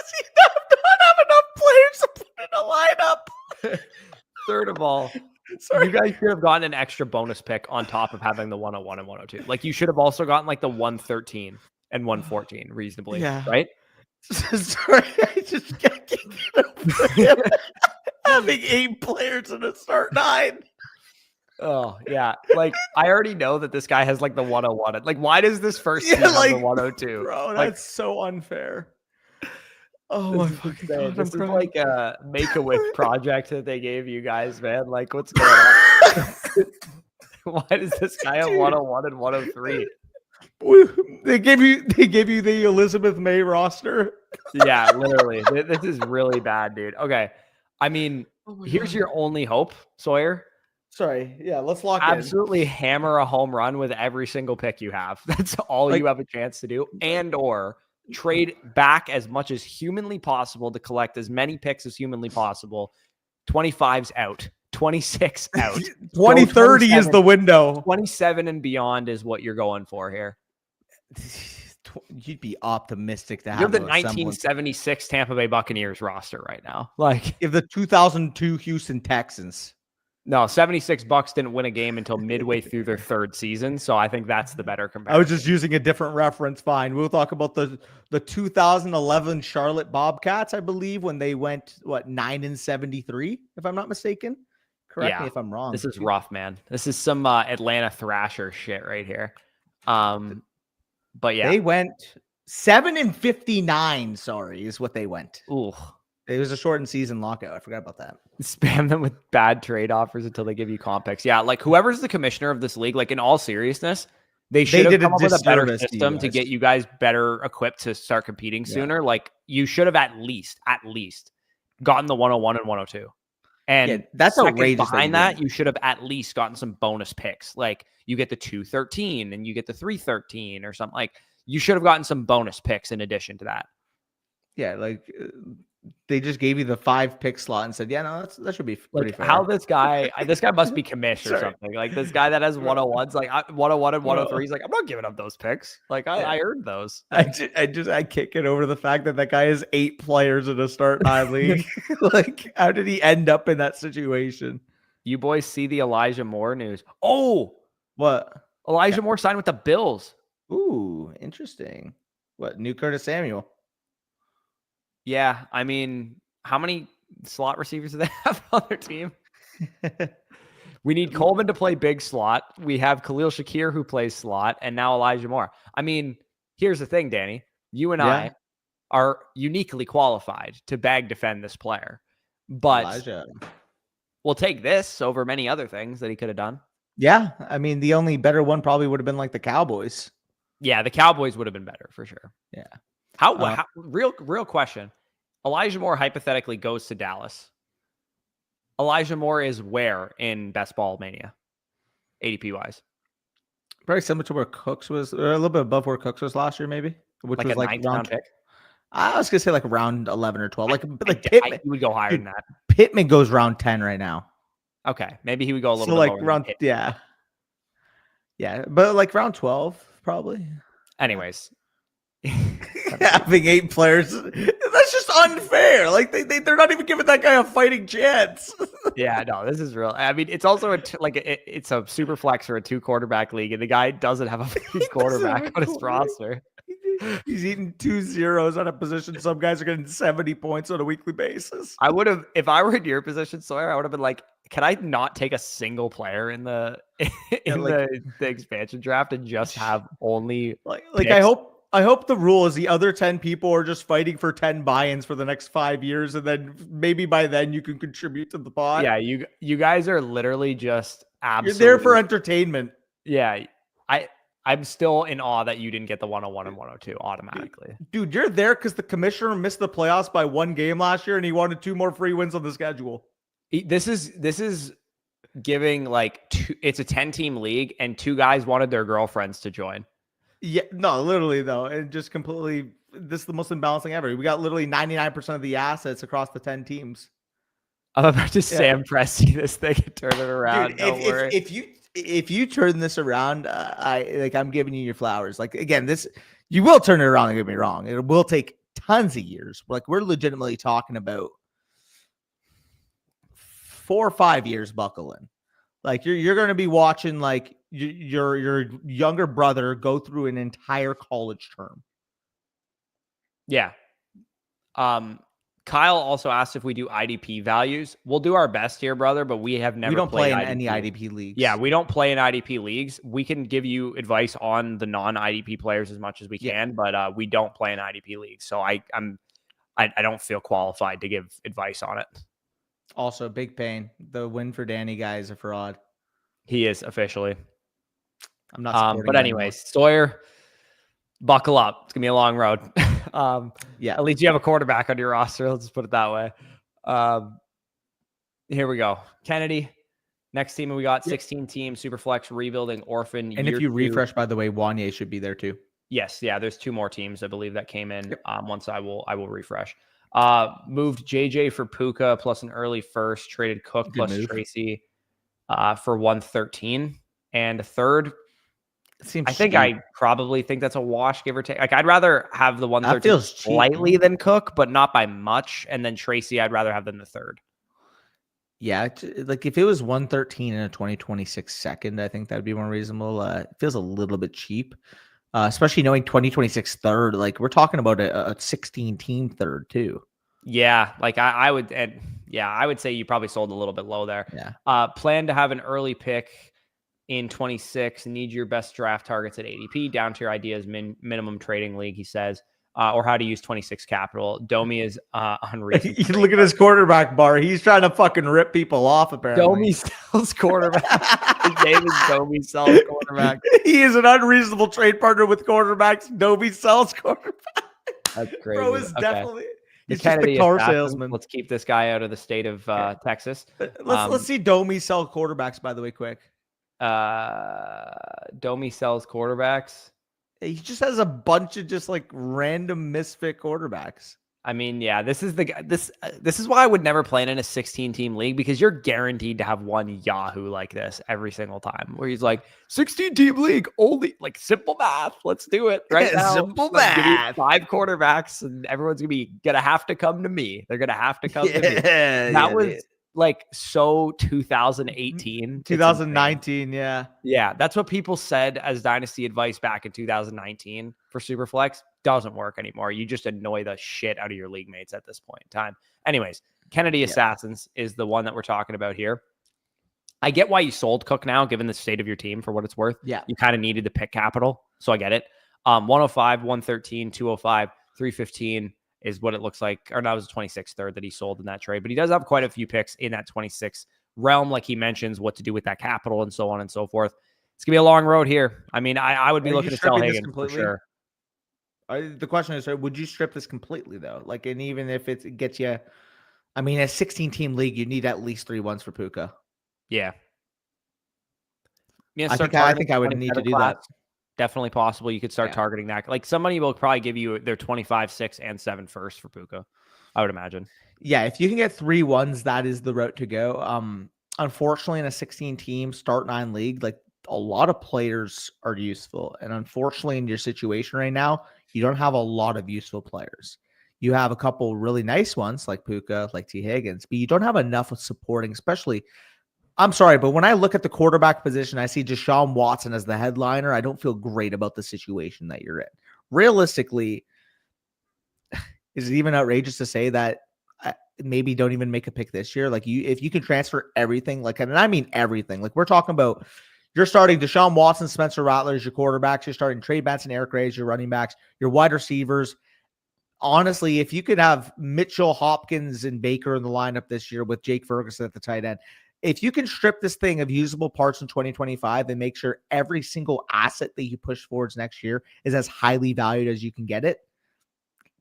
he not have enough players to put in a lineup? Third of all, you guys should have gotten an extra bonus pick on top of having the 101 and 102. Like you should have also gotten like the 113 and 114 reasonably, right? Sorry, I just can't get over him having 8 players in a start 9. Oh, yeah. Like, I already know that this guy has like the 101. Like, why does this first team have the 102? Bro, like, that's so unfair. Oh my fucking God. This is like a Make-A-Wish project that they gave you guys, man. Like, what's going on? Why does this guy have 101 and 103? They gave you the Elizabeth May roster. Yeah, literally. This is really bad, dude. Okay. I mean, here's your only hope, Sawyer. Sorry. Yeah, let's lock Absolutely hammer a home run with every single pick you have. That's all you have a chance to do. And or trade back as much as humanly possible to collect as many picks as humanly possible. 25's out. 26 out. 2030 is the window. 27 and beyond is what you're going for here. You'd be optimistic to have. You have the 1976 Tampa Bay Buccaneers roster right now. Like, you have the 2002 Houston Texans. No, $76 didn't win a game until midway through their third season. So I think that's the better comparison. I was just using a different reference. Fine. We'll talk about the 2011 Charlotte Bobcats, I believe, when they went, 9-73, if I'm not mistaken. Correct me if I'm wrong. This is rough, man. This is some Atlanta Thrasher shit right here. But yeah. They went 7-59, sorry, is what they went. Ooh. It was a shortened season lockout. I forgot about that. Spam them with bad trade offers until they give you comp picks. Yeah, like whoever's the commissioner of this league, like in all seriousness, they should have come up with a better system to get you guys better equipped to start competing sooner. Like you should have at least gotten the 101 and 102. And that's outrageous. Behind that, you should have at least gotten some bonus picks. Like you get the 213 and you get the 313 or something. Like you should have gotten some bonus picks in addition to that. Yeah, like they just gave you the 5 pick slot and said, yeah, no, that should be pretty fair. How this guy must be commissioned or something. Like this guy that has 101s, like 101 and 103. He's like, I'm not giving up those picks. Like I earned those. I kick it over the fact that guy has 8 players in a start 9 league. Like, how did he end up in that situation? You boys see the Elijah Moore news? Oh, what? Elijah Moore signed with the Bills. Ooh, interesting. What, new Curtis Samuel? Yeah, I mean, how many slot receivers do they have on their team? We need Coleman to play big slot. We have Khalil Shakir who plays slot, and now Elijah Moore. I mean, here's the thing, Danny. You and I are uniquely qualified to bag defend this player. But we'll take this over many other things that he could have done. Yeah, I mean, the only better one probably would have been like the Cowboys. Yeah, the Cowboys would have been better for sure. Yeah. How real question. Elijah Moore hypothetically goes to Dallas. Elijah Moore is where in Best Ball Mania? ADP wise. Very similar to where Cooks was, or a little bit above where Cooks was last year, maybe. Which was like round pick. I was gonna say like round 11 or 12. Like Pittman. He would go higher than that. Pittman goes round 10 right now. Okay. Maybe he would go a little bit like lower round, yeah. But like round 12, probably. Anyways. Having 8 players, that's just unfair. Like they're not even giving that guy a fighting chance. Yeah, no, this is real. I mean, it's also it's a super flex or a 2 quarterback league, and the guy doesn't have a quarterback on his roster. He's eating 2 zeros on a position. Some guys are getting 70 points on a weekly basis. I would have, if I were in your position, Sawyer, I would have been like, can I not take a single player in the the expansion draft and just have only like I hope the rule is the other 10 people are just fighting for 10 buy-ins for the next 5 years, and then maybe by then you can contribute to the pot. Yeah, you guys are literally just absolutely. You're there for entertainment. Yeah, I'm still in awe that you didn't get the 101 and 102 automatically. Dude, you're there because the commissioner missed the playoffs by 1 game last year, and he wanted 2 more free wins on the schedule. This is giving it's a 10-team league, and 2 guys wanted their girlfriends to join. Yeah, no, literally though, and just completely. This is the most imbalancing ever. We got literally 99% of the assets across the 10 teams. I'm about to Sam Presti this thing and turn it around. Dude, Don't worry. If you turn this around, I'm giving you your flowers. Like again, you will turn it around. Don't get me wrong; it will take tons of years. Like we're legitimately talking about 4 or 5 years. Buckle in. Like you're going to be watching like your younger brother go through an entire college term. Yeah. Kyle also asked if we do IDP values. We'll do our best here, brother, but we have never. We don't play in IDP. any IDP leagues. Yeah, we don't play in IDP leagues. We can give you advice on the non-IDP players as much as we can, but we don't play in IDP leagues. So I don't feel qualified to give advice on it. Also, big pain. The win for Danny guy is a fraud. He is officially. I'm not. But anyways, Sawyer, buckle up. It's gonna be a long road. At least you have a quarterback on your roster. Let's just put it that way. Here we go. Kennedy. Next team we got 16 teams, Superflex, rebuilding, orphan. And if you refresh, by the way, Juanye should be there too. Yes, yeah. There's 2 more teams, I believe, that came in. Once I will refresh. Moved JJ for Puka plus an early first. Traded Cook plus Tracy for 113 and a third. I probably think that's a wash, give or take. Like I'd rather have the 113 slightly than Cook, but not by much. And then Tracy, I'd rather have than the third. Yeah, like if it was 113 and a 2026 second, I think that'd be more reasonable. It feels a little bit cheap, especially knowing 2026 third. Like we're talking about a 16 team third too. Yeah, like I would, and yeah, I would say you probably sold a little bit low there. Yeah. Plan to have an early pick in 26. Need your best draft targets at ADP. Down to your ideas, minimum trading league. He says, or how to use 26 capital. Domi is unreasonable. You look at his quarterback bar. He's trying to fucking rip people off. Apparently, Domi sells quarterback. His name is Domi sells quarterback. He is an unreasonable trade partner with quarterbacks. Domi sells quarterback. That's crazy. Bro is definitely. He's just Kennedy the car assassin. salesman. Let's keep this guy out of the state of Texas. Let's see Domi sell quarterbacks. By the way, quick. Domi sells quarterbacks. He just has a bunch of just like random misfit quarterbacks. I mean, yeah, this is why I would never play in a 16-team league, because you're guaranteed to have one Yahoo like this every single time where he's like 16-team league, only like simple math. Let's do it right now. Simple math. 5 quarterbacks and everyone's gonna have to come to me. They're gonna have to come to me. That was like so 2018, 2019. Yeah. That's what people said as dynasty advice back in 2019 for Superflex. Doesn't work anymore. You just annoy the shit out of your league mates at this point in time. Anyways, Kennedy Assassins is the one that we're talking about here. I get why you sold Cook now, given the state of your team, for what it's worth. Yeah. You kind of needed the pick capital. So I get it. 105, 113, 205, 315 is what it looks like. Or no, it was a 26 third that he sold in that trade. But he does have quite a few picks in that 26 realm, like he mentions, what to do with that capital and so on and so forth. It's going to be a long road here. I mean, I would be looking to sell Hagen for sure. The question is, would you strip this completely though? Like, and even if it gets you, I mean, a 16-team league, you need at least 3 ones for Puka. Yeah. I think I would need to do that. Definitely possible. You could start targeting that. Like somebody will probably give you their 25, 6, and 7 first for Puka, I would imagine. Yeah, if you can get 3 ones, that is the route to go. Unfortunately, in a 16-team start 9 league, like a lot of players are useful. And unfortunately, in your situation right now, you don't have a lot of useful players. You have a couple really nice ones like Puka, like T. Higgins, but you don't have enough of supporting, especially. I'm sorry, but when I look at the quarterback position, I see Deshaun Watson as the headliner. I don't feel great about the situation that you're in. Realistically, is it even outrageous to say that maybe don't even make a pick this year? Like if you can transfer everything, like, and I mean everything, like we're talking about, you're starting Deshaun Watson, Spencer Rattler as your quarterbacks. You're starting Trey Benson, Eric Ray as your running backs, your wide receivers. Honestly, if you could have Mitchell, Hopkins, and Baker in the lineup this year with Jake Ferguson at the tight end, if you can strip this thing of usable parts in 2025 and make sure every single asset that you push forwards next year is as highly valued as you can get it,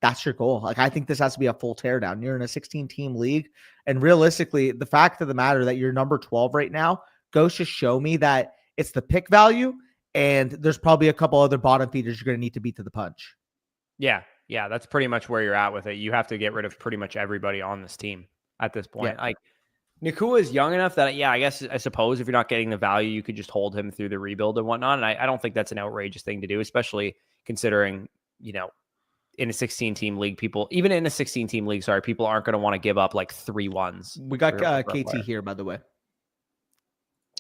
that's your goal. Like, I think this has to be a full teardown. You're in a 16-team league, and realistically, the fact of the matter that you're number 12 right now goes to show me that it's the pick value, and there's probably a couple other bottom feeders you're going to need to beat to the punch. Yeah, that's pretty much where you're at with it. You have to get rid of pretty much everybody on this team at this point. Yeah. Like, Nakua is young enough that, I suppose if you're not getting the value, you could just hold him through the rebuild and whatnot. And I don't think that's an outrageous thing to do, especially considering, in a 16-team league, people aren't going to want to give up like 3 ones. We got KT here, by the way.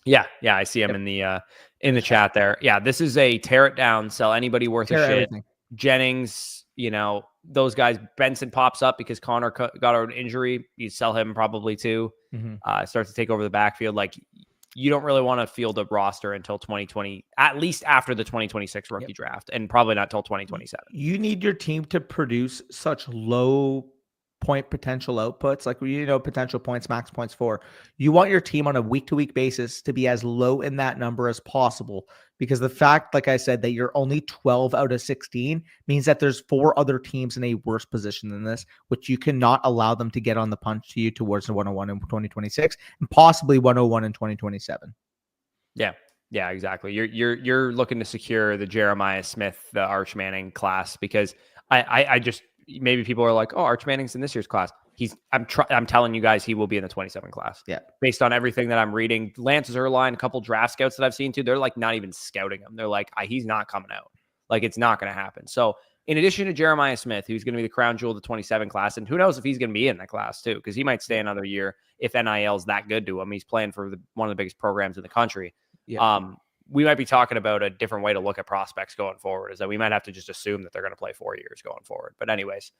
Yeah, I see him in the chat there. Yeah, this is a tear it down, sell anybody worth a shit. Everything. Jennings, those guys. Benson pops up because Connor got an injury. You sell him probably too. Starts to take over the backfield. Like, you don't really want to field a roster until 2020, at least after the 2026 rookie draft, and probably not till 2027. You need your team to produce such low point potential outputs, like potential points, max points for. You want your team on a week-to-week basis to be as low in that number as possible, because the fact, like I said, that you're only 12 out of 16 means that there's 4 other teams in a worse position than this, which you cannot allow them to get on the punch to you towards the 101 in 2026 and possibly 101 in 2027. Yeah, exactly. You're looking to secure the Jeremiah Smith, the Arch Manning class, because I just, maybe people are like, oh, Arch Manning's in this year's class. I'm telling you guys, he will be in the 27 class. Yeah. Based on everything that I'm reading. Lance Zierlein, a couple draft scouts that I've seen too, they're like not even scouting him. They're like, he's not coming out. Like, it's not going to happen. So in addition to Jeremiah Smith, who's going to be the crown jewel of the 27 class, and who knows if he's going to be in that class too, because he might stay another year if NIL's that good to him. He's playing for one of the biggest programs in the country. Yeah. We might be talking about a different way to look at prospects going forward, is that we might have to just assume that they're going to play 4 years going forward. But anyways,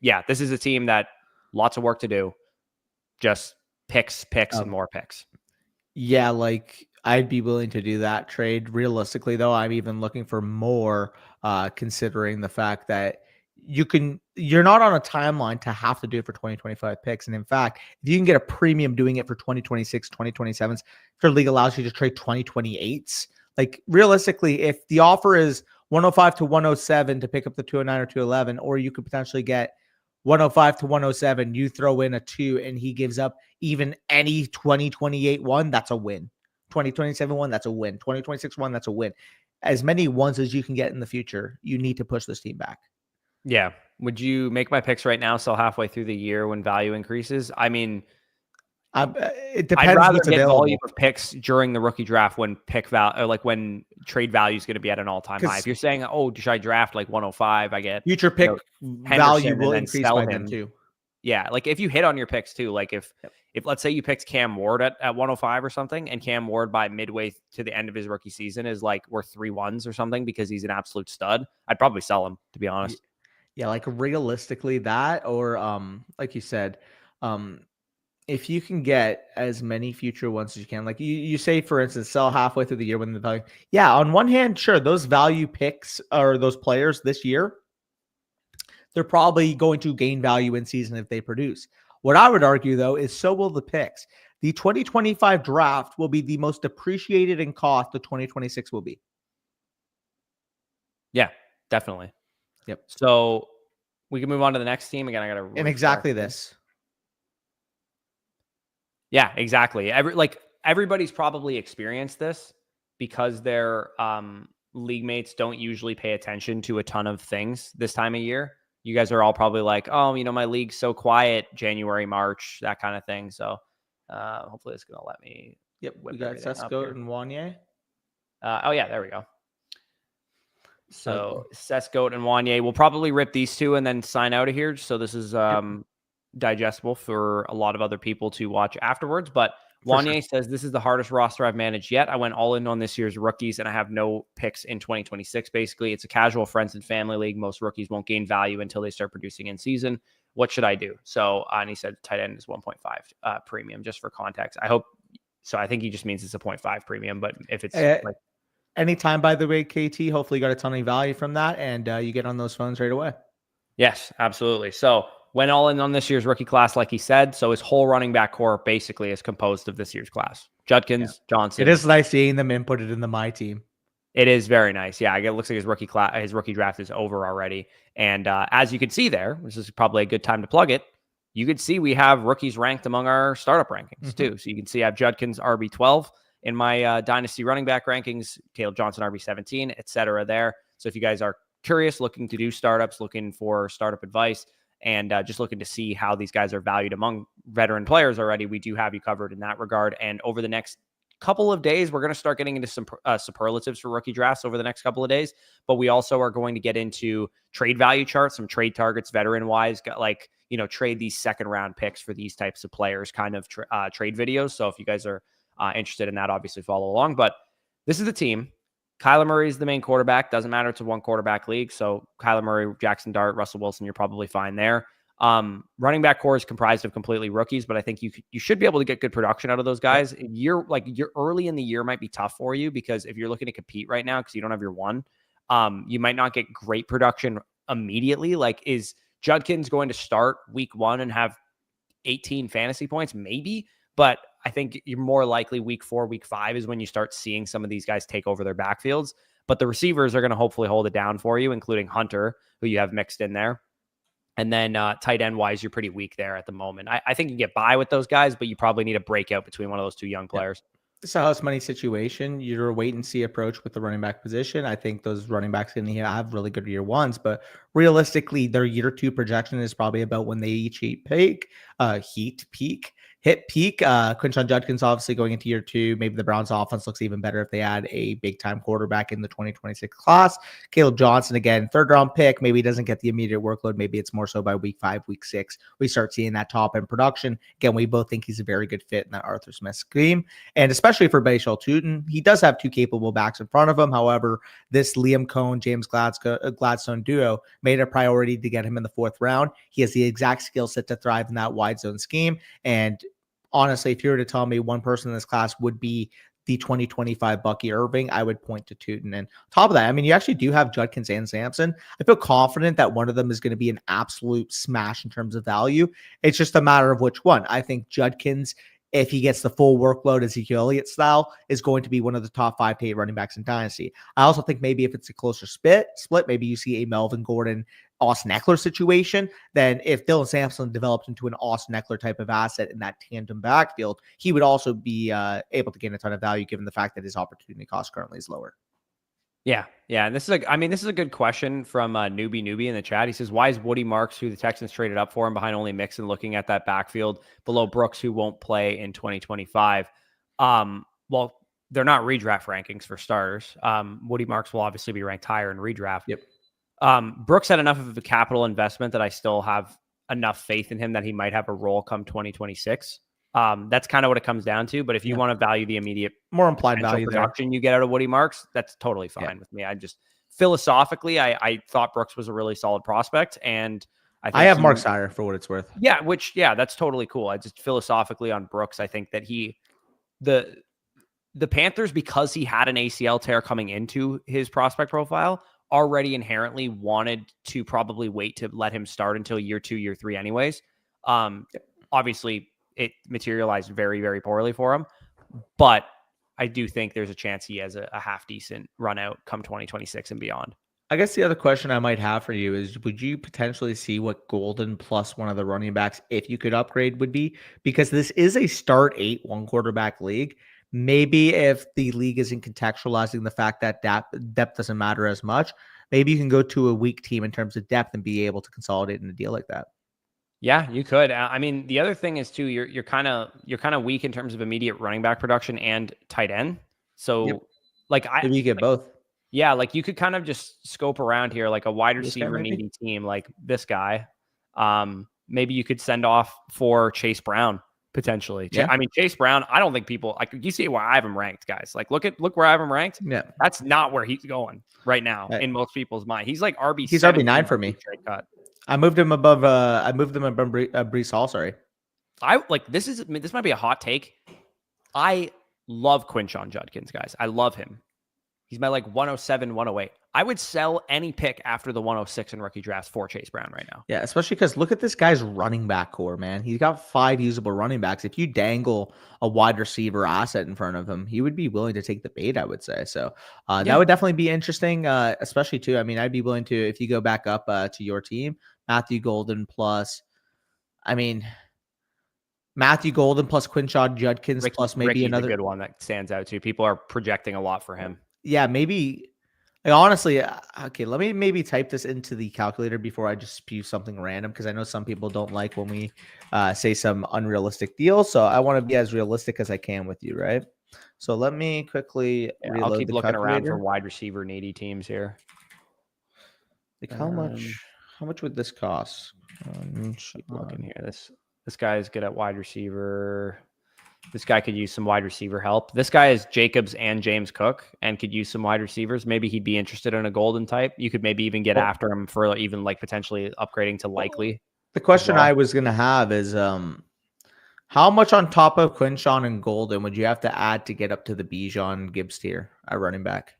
yeah, this is a team that lots of work to do. Just picks, and more picks. Yeah, like I'd be willing to do that trade. Realistically, though, I'm even looking for more, considering the fact that you're not on a timeline to have to do it for 2025 picks. And in fact, if you can get a premium doing it for 2026, 2027s, if your league allows you to trade 2028s, like realistically, if the offer is 105 to 107 to pick up the 209 or 211, or you could potentially get 105 to 107, you throw in a 2 and he gives up even any 2028 one, that's a win. 2027 one, that's a win. 2026 one, that's a win. As many ones as you can get in the future, you need to push this team back. Yeah. Would you make my picks right now, sell halfway through the year when value increases? I mean, it depends. I'd rather get volume of picks during the rookie draft when pick value, or like when trade value is going to be at an all-time high. If you're saying, oh, should I draft like 105? I get future pick value will increase by then too. Yeah, like if you hit on your picks too, like if let's say you picked Cam Ward at 105 or something, and Cam Ward by midway to the end of his rookie season is like worth 3 1s or something because he's an absolute stud, I'd probably sell him, to be honest. Yeah, like realistically that, or like you said, if you can get as many future ones as you can, like you say, for instance, sell halfway through the year when the value, on one hand, sure, those value picks or those players this year, they're probably going to gain value in season if they produce. What I would argue, though, is so will the picks. The 2025 draft will be the most depreciated in cost the 2026 will be. Yeah, definitely. Yep. So we can move on to the next team. Again, I got to... And exactly this. Yeah, exactly. Everybody's probably experienced this because their league mates don't usually pay attention to a ton of things this time of year. You guys are all probably like, oh, my league's so quiet, January, March, that kind of thing. So hopefully it's going to let me. Yep, we got CescGoat and Juanye. Oh, yeah, there we go. So CescGoat and Juanye, we'll probably rip these two and then sign out of here. So this is digestible for a lot of other people to watch afterwards. But Juanye says, this is the hardest roster I've managed yet. I went all in on this year's rookies, and I have no picks in 2026. Basically, it's a casual friends and family league. Most rookies won't gain value until they start producing in season. What should I do? So, and he said tight end is 1.5 premium, just for context. I think he just means it's a 0.5 premium, but if it's like anytime, by the way, KT, hopefully you got a ton of value from that, and you get on those phones right away. Yes, absolutely. So went all in on this year's rookie class, like he said. So his whole running back core basically is composed of this year's class. Judkins, Johnson. It is nice seeing them inputted in the My Team. It is very nice. Yeah, it looks like his rookie draft is over already. And as you can see there, this is probably a good time to plug it. You could see we have rookies ranked among our startup rankings too. So you can see I have Judkins RB12 in my Dynasty running back rankings, Caleb Johnson RB17, etc. there. So if you guys are curious, looking to do startups, looking for startup advice, and just looking to see how these guys are valued among veteran players already, we do have you covered in that regard. And over the next couple of days, we're going to start getting into some superlatives for rookie drafts over the next couple of days. But we also are going to get into trade value charts, some trade targets, veteran-wise, trade these second-round picks for these types of players kind of trade videos. So if you guys are interested in that, obviously follow along. But this is the team. Kyler Murray is the main quarterback. Doesn't matter. It's a one quarterback league. So Kyler Murray, Jackson Dart, Russell Wilson, you're probably fine there. Running back core is comprised of completely rookies, but I think you should be able to get good production out of those guys. You're early in the year might be tough for you because if you're looking to compete right now, because you don't have your one, you might not get great production immediately. Like, is Judkins going to start week 1 and have 18 fantasy points? Maybe, but I think you're more likely week 4, week 5 is when you start seeing some of these guys take over their backfields. But the receivers are going to hopefully hold it down for you, including Hunter, who you have mixed in there. And then tight end wise, you're pretty weak there at the moment. I think you get by with those guys, but you probably need a breakout between one of those two young players. It's a house money situation. You're a wait and see approach with the running back position. I think those running backs in here have really good year ones, but realistically, their year 2 projection is probably about when they each peak. hit peak. Quinshon Judkins obviously going into year 2. Maybe the Browns offense looks even better if they add a big time quarterback in the 2026 class. Caleb Johnson, again, 3rd round pick. Maybe he doesn't get the immediate workload. Maybe it's more so by week 5, week 6. We start seeing that top end production. Again, we both think he's a very good fit in that Arthur Smith scheme. And especially for Bashal Tutin, he does have 2 capable backs in front of him. However, this Liam Cohn, James Gladstone duo made a priority to get him in the 4th round. He has the exact skill set to thrive in that wide zone scheme. And honestly, if you were to tell me one person in this class would be the 2025 Bucky Irving, I would point to Tutin. And top of that, I mean, you actually do have Judkins and Sampson. I feel confident that one of them is going to be an absolute smash in terms of value. It's just a matter of which one. I think Judkins, if he gets the full workload Ezekiel Elliott style, is going to be one of the top 5 to 8 running backs in Dynasty. I also think maybe if it's a closer split, maybe you see a Melvin Gordon, Austin Eckler situation, then if Dylan Sampson developed into an Austin Eckler type of asset in that tandem backfield, he would also be able to gain a ton of value given the fact that his opportunity cost currently is lower. Yeah. And this is a good question from newbie in the chat. He says, why is Woody Marks, who the Texans traded up for him behind only Mixon, looking at that backfield below Brooks, who won't play in 2025? Well, they're not redraft rankings for starters. Woody Marks will obviously be ranked higher in redraft. Yep. Brooks had enough of a capital investment that I still have enough faith in him that he might have a role come 2026. That's kind of what it comes down to. But if you want to value the immediate more implied value production you get out of Woody Marks, that's totally fine with me. I just philosophically, I thought Brooks was a really solid prospect, and I have Mark Sawyer for what it's worth. Yeah, that's totally cool. I just philosophically on Brooks, I think that the Panthers, because he had an ACL tear coming into his prospect profile, already inherently wanted to probably wait to let him start until year 2, year 3 anyways. Obviously it materialized very, very poorly for him, but I do think there's a chance he has a half decent run out come 2026 and beyond. I guess the other question I might have for you is, would you potentially see what Golden plus one of the running backs, if you could upgrade, would be? Because this is a start 8 one quarterback league. Maybe if the league isn't contextualizing the fact that depth doesn't matter as much, maybe you can go to a weak team in terms of depth and be able to consolidate in a deal like that. Yeah, you could. I mean, the other thing is too, you're kind of weak in terms of immediate running back production and tight end. So maybe you get both. Yeah, like you could kind of just scope around here, like a wide receiver needy team like this guy. Maybe you could send off for Chase Brown potentially. Yeah. I mean, Chase Brown, I don't think people you see why I have him ranked, guys. Like look where I have him ranked. Yeah. That's not where he's going right now in most people's mind. He's like RB. He's RB9 for me. I moved him above Breece Hall, sorry. This might be a hot take. I love Quinshon Judkins, guys. I love him. He's my 107, 108. I would sell any pick after the 106 in rookie drafts for Chase Brown right now. Yeah, especially because look at this guy's running back core, man. He's got 5 usable running backs. If you dangle a wide receiver asset in front of him, he would be willing to take the bait, I would say. So that would definitely be interesting, especially too. I mean, I'd be willing to, if you go back up to your team, Matthew Golden plus Quinshon Judkins plus maybe Ricky's another a good one that stands out too. People are projecting a lot for him. Yeah, maybe. Honestly, okay, let me maybe type this into the calculator before I just spew something random, because I know some people don't like when we say some unrealistic deals. So I want to be as realistic as I can with you, right? So let me quickly reload I'll keep looking calculator. around for wide receiver needy teams here. Like how much would this cost? Keep looking here. This guy is good at wide receiver. This guy could use some wide receiver help. This guy is Jacobs and James Cook and could use some wide receivers. Maybe he'd be interested in a Golden type. You could maybe even get after him for even potentially upgrading to likely. The question I was going to have is how much on top of Quinshon and Golden would you have to add to get up to the Bijan Gibbs tier at running back?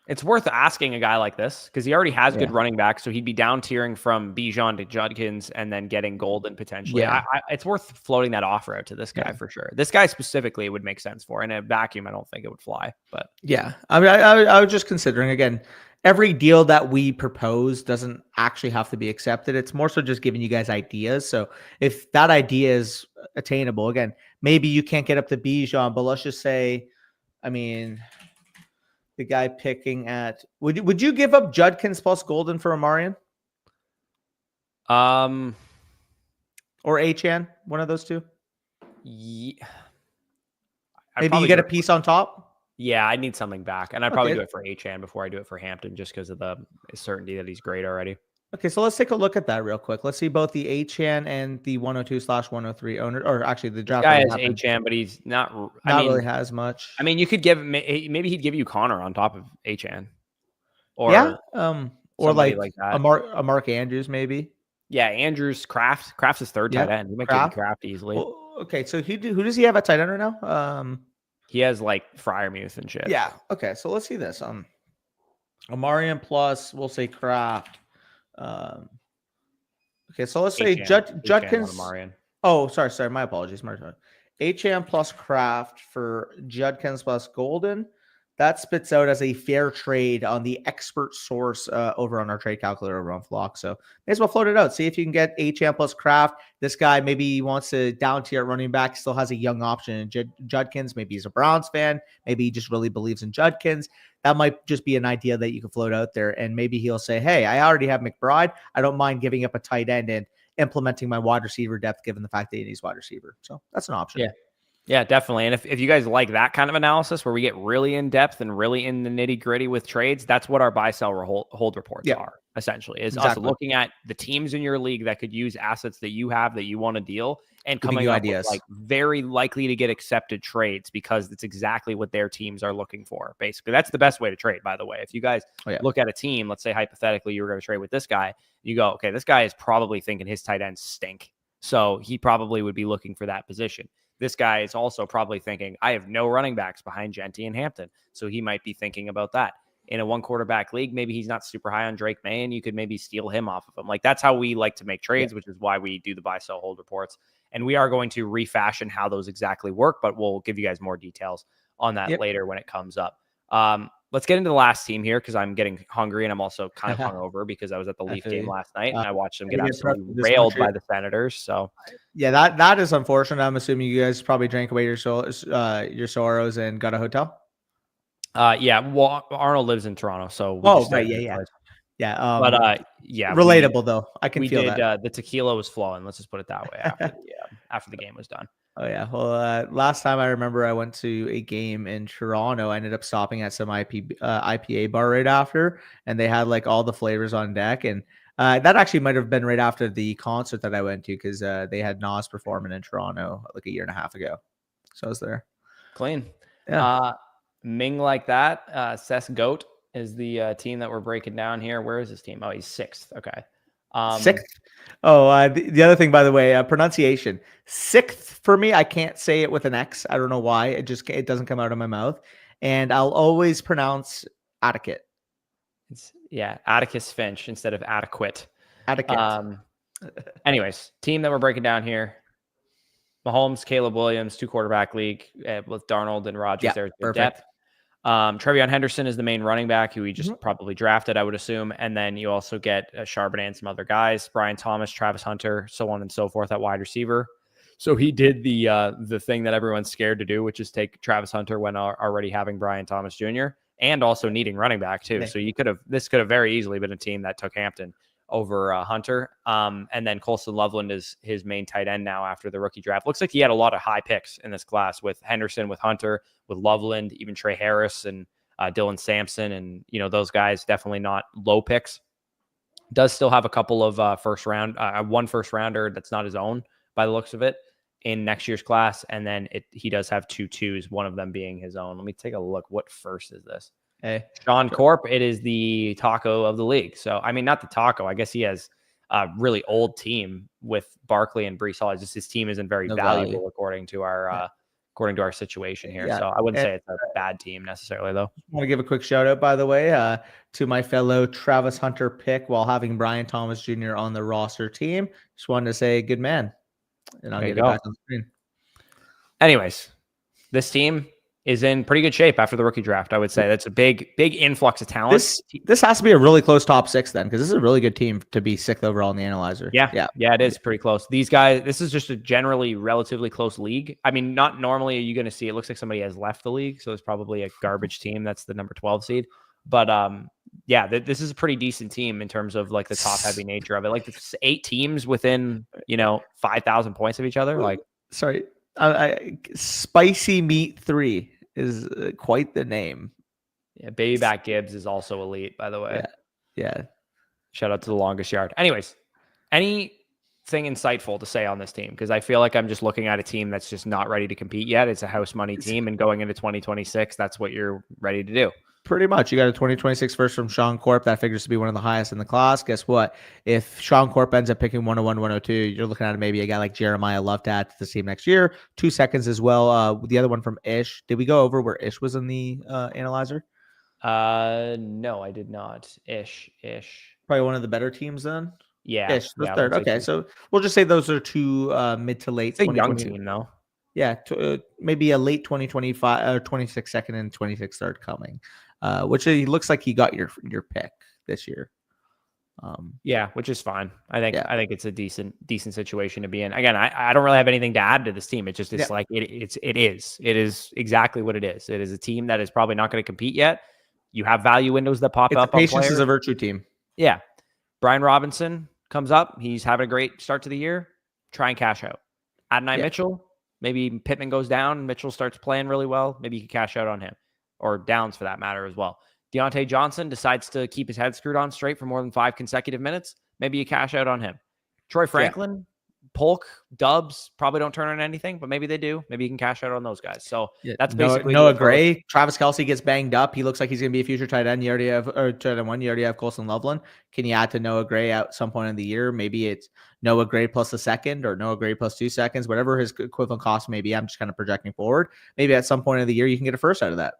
It's worth asking a guy like this because he already has good running backs. So he'd be down tiering from Bijan to Judkins and then getting Golden potentially. Yeah. It's worth floating that offer out to this guy for sure. This guy specifically would make sense for. In a vacuum, I don't think it would fly. But yeah, I mean, I was just considering, again, every deal that we propose doesn't actually have to be accepted. It's more so just giving you guys ideas. So if that idea is attainable, again, maybe you can't get up to Bijan, but let's just say, I mean, the guy picking at would you give up Judkins plus Golden for Amarian? Or Achan, one of those two. Yeah, Maybe you get a piece on top. Yeah, I need something back, and I'd probably Okay. do it for Achan before I do it for Hampton, just because of the certainty that he's great already. Okay, so let's take a look at that real quick. Let's see both the Achan and the 102/103 owner, or actually the This draft guy already is happened. Achan, but he's not. Not really has much. I mean, you could give maybe he'd give you Connor on top of Achan, Yeah, or or somebody like like a that. Mark Andrews maybe. Yeah, Andrews, Kraft's his third tight Yeah, end. He might give you Kraft. Kraft easily. Well, okay, so who does he have at tight end right now? He has like Fryermuth and shit. Yeah. Okay, so let's see this. Amarian plus we'll say Kraft. Okay, so let's say Judkins. Oh, sorry. My apologies. HM plus Kraft for Judkins plus Golden. That spits out as a fair trade on the expert source over on our trade calculator over on Flock. So may as well float it out. See if you can get HM plus Kraft. This guy maybe wants to down tier at running back, still has a young option in Judkins. Maybe he's a Browns fan. Maybe he just really believes in Judkins. That might just be an idea that you can float out there. And maybe he'll say, hey, I already have McBride. I don't mind giving up a tight end and implementing my wide receiver depth given the fact that he needs wide receiver. So that's an option. Yeah, definitely. And if you guys like that kind of analysis where we get really in depth and really in the nitty gritty with trades, that's what our buy, sell, or hold reports are essentially, is us looking at the teams in your league that could use assets that you have that you want to deal and coming up with like very likely to get accepted trades because it's exactly what their teams are looking for. Basically, that's the best way to trade, by the way. If you guys look at a team, let's say hypothetically you were going to trade with this guy, you go, okay, this guy is probably thinking his tight ends stink. So he probably would be looking for that position. This guy is also probably thinking, I have no running backs behind Genty and Hampton. So he might be thinking about that. In a one quarterback league, maybe he's not super high on Drake May, and you could maybe steal him off of him. Like that's how we like to make trades, which is why we do the buy, sell, hold reports. And we are going to refashion how those exactly work, but we'll give you guys more details on that later when it comes up. Let's get into the last team here because I'm getting hungry and I'm also kind of hungover because I was at the Leaf game last night and I watched them get absolutely railed by the Senators. So yeah, that is unfortunate. I'm assuming you guys probably drank away your sorrows and got a hotel. Yeah. Well, Arnold lives in Toronto, so yeah. Relatable though. I can feel that. The tequila was flowing. Let's just put it that way after the game was done. Oh yeah. Well, last time I remember I went to a game in Toronto. I ended up stopping at some IPA bar right after, and they had like all the flavors on deck. And that actually might have been right after the concert that I went to because they had Nas performing in Toronto like a year and a half ago. So I was there. Clean. Yeah. Ming like that. CescGoat is the team that we're breaking down here. Where is this team? Oh, he's 6th. Okay. 6th. Oh, the other thing, by the way, pronunciation. 6th for me. I can't say it with an X. I don't know why. It doesn't come out of my mouth. And I'll always pronounce adequate. Atticus Finch instead of adequate. Adequate. Anyways, team that we're breaking down here. Mahomes, Caleb Williams, 2-quarterback league with Darnold and Rodgers. There's good depth. Trevion Henderson is the main running back who we just probably drafted, I would assume. And then you also get Charbonnet and some other guys, Brian Thomas, Travis Hunter, so on and so forth at wide receiver. So he did the thing that everyone's scared to do, which is take Travis Hunter when already having Brian Thomas Jr. and also needing running back too. So this could have very easily been a team that took Hampton over Hunter. And then Colson Loveland is his main tight end now after the rookie draft. Looks like he had a lot of high picks in this class with Henderson, with Hunter, with Loveland, even Trey Harris and Dylan Sampson. And, those guys definitely not low picks. Does still have a couple of one first rounder that's not his own by the looks of it in next year's class. And then he does have 2 2s, one of them being his own. Let me take a look. What first is this? Hey, Sean Corp, it is the taco of the league. So, I mean, not the taco. I guess he has a really old team with Barkley and Breece Hall. It's just his team isn't very valuable according to our situation here. So I wouldn't say it's a bad team necessarily, though. I want to give a quick shout out, by the way, to my fellow Travis Hunter pick while having Brian Thomas Jr. on the roster team. Just wanted to say good man. And I'll get it back on the screen. Anyways, this team is in pretty good shape after the rookie draft. I would say that's a big influx of talent. This has to be a really close top 6 then, because this is a really good team to be 6th overall in the analyzer. Yeah, it is pretty close. These guys, this is just a generally relatively close league. I mean, not normally are you going to see, it looks like somebody has left the league, so it's probably a garbage team. That's the number 12 seed. But yeah, this is a pretty decent team in terms of like the top heavy nature of it. Like it's 8 teams within 5,000 points of each other. Like, sorry, Spicy Meat 3 is quite the name. yeah, Baby Back Gibbs is also elite, by the way. Yeah. Shout out to the longest yard. Anyways, anything insightful to say on this team? Because I feel like I'm just looking at a team that's just not ready to compete yet. It's a house money team, and going into 2026, that's what you're ready to do. Pretty much. You got a 2026 first from Sean Corp. That figures to be one of the highest in the class. Guess what? If Sean Corp ends up picking 101, 102, you're looking at maybe a guy like Jeremiah Love to add to the team next year. 2 seconds as well. The other one from Ish. Did we go over where Ish was in the analyzer? No, I did not. Ish. Probably one of the better teams then. Yeah. Ish, the third. Okay, so we'll just say those are 2 mid to late. It's a young team though. Yeah, maybe a late 2025 or 26 second and 26 third coming, which he looks like he got your pick this year. Yeah, which is fine. I think it's a decent situation to be in. Again, I don't really have anything to add to this team. It's just like it is exactly what it is. It is a team that is probably not going to compete yet. You have value windows that pop up. Patience is a virtue team. Yeah, Brian Robinson comes up. He's having a great start to the year. Try and cash out. Adonai Mitchell. Maybe Pittman goes down. Mitchell starts playing really well. Maybe you can cash out on him, or Downs for that matter as well. Deontay Johnson decides to keep his head screwed on straight for more than 5 consecutive minutes. Maybe you cash out on him. Troy Franklin, Polk, Dubs probably don't turn on anything, but maybe they do. Maybe you can cash out on those guys. So that's basically Noah Gray. Travis Kelce gets banged up. He looks like he's going to be a future tight end. You already have, or tight end 1. You already have Colson Loveland. Can you add to Noah Gray at some point in the year? Maybe it's Noah Gray plus a second or Noah Gray plus 2 seconds, whatever his equivalent cost may be. I'm just kind of projecting forward. Maybe at some point of the year, you can get a first out of that.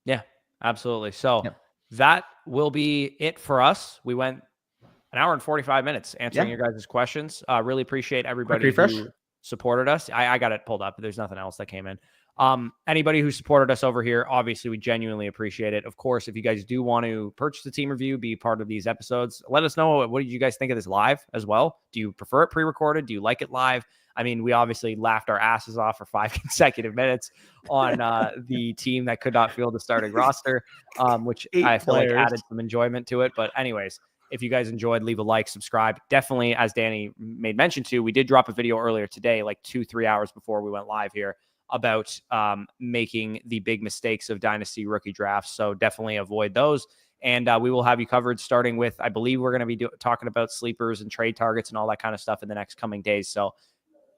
Yeah, absolutely. So that will be it for us. We went an hour and 45 minutes answering your guys' questions. Really appreciate everybody who supported us. I got it pulled up, but there's nothing else that came in. Anybody who supported us over here, obviously, we genuinely appreciate it. Of course, if you guys do want to purchase the team review, be part of these episodes, let us know. What did you guys think of this live as well? Do you prefer it pre-recorded? Do you like it live? I mean, we obviously laughed our asses off for 5 consecutive minutes on the team that could not field the starting roster, which I feel like added some enjoyment to it. But anyways, if you guys enjoyed, leave a like, subscribe. Definitely, as Danny made mention to, we did drop a video earlier today, like 2-3 hours before we went live here, about making the big mistakes of Dynasty rookie drafts. So definitely avoid those. And we will have you covered starting with, I believe we're going to be talking about sleepers and trade targets and all that kind of stuff in the next coming days. So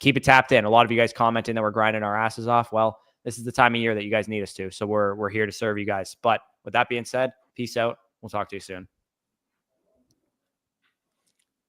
keep it tapped in. A lot of you guys commenting that we're grinding our asses off. Well, this is the time of year that you guys need us to. So we're here to serve you guys. But with that being said, peace out. We'll talk to you soon.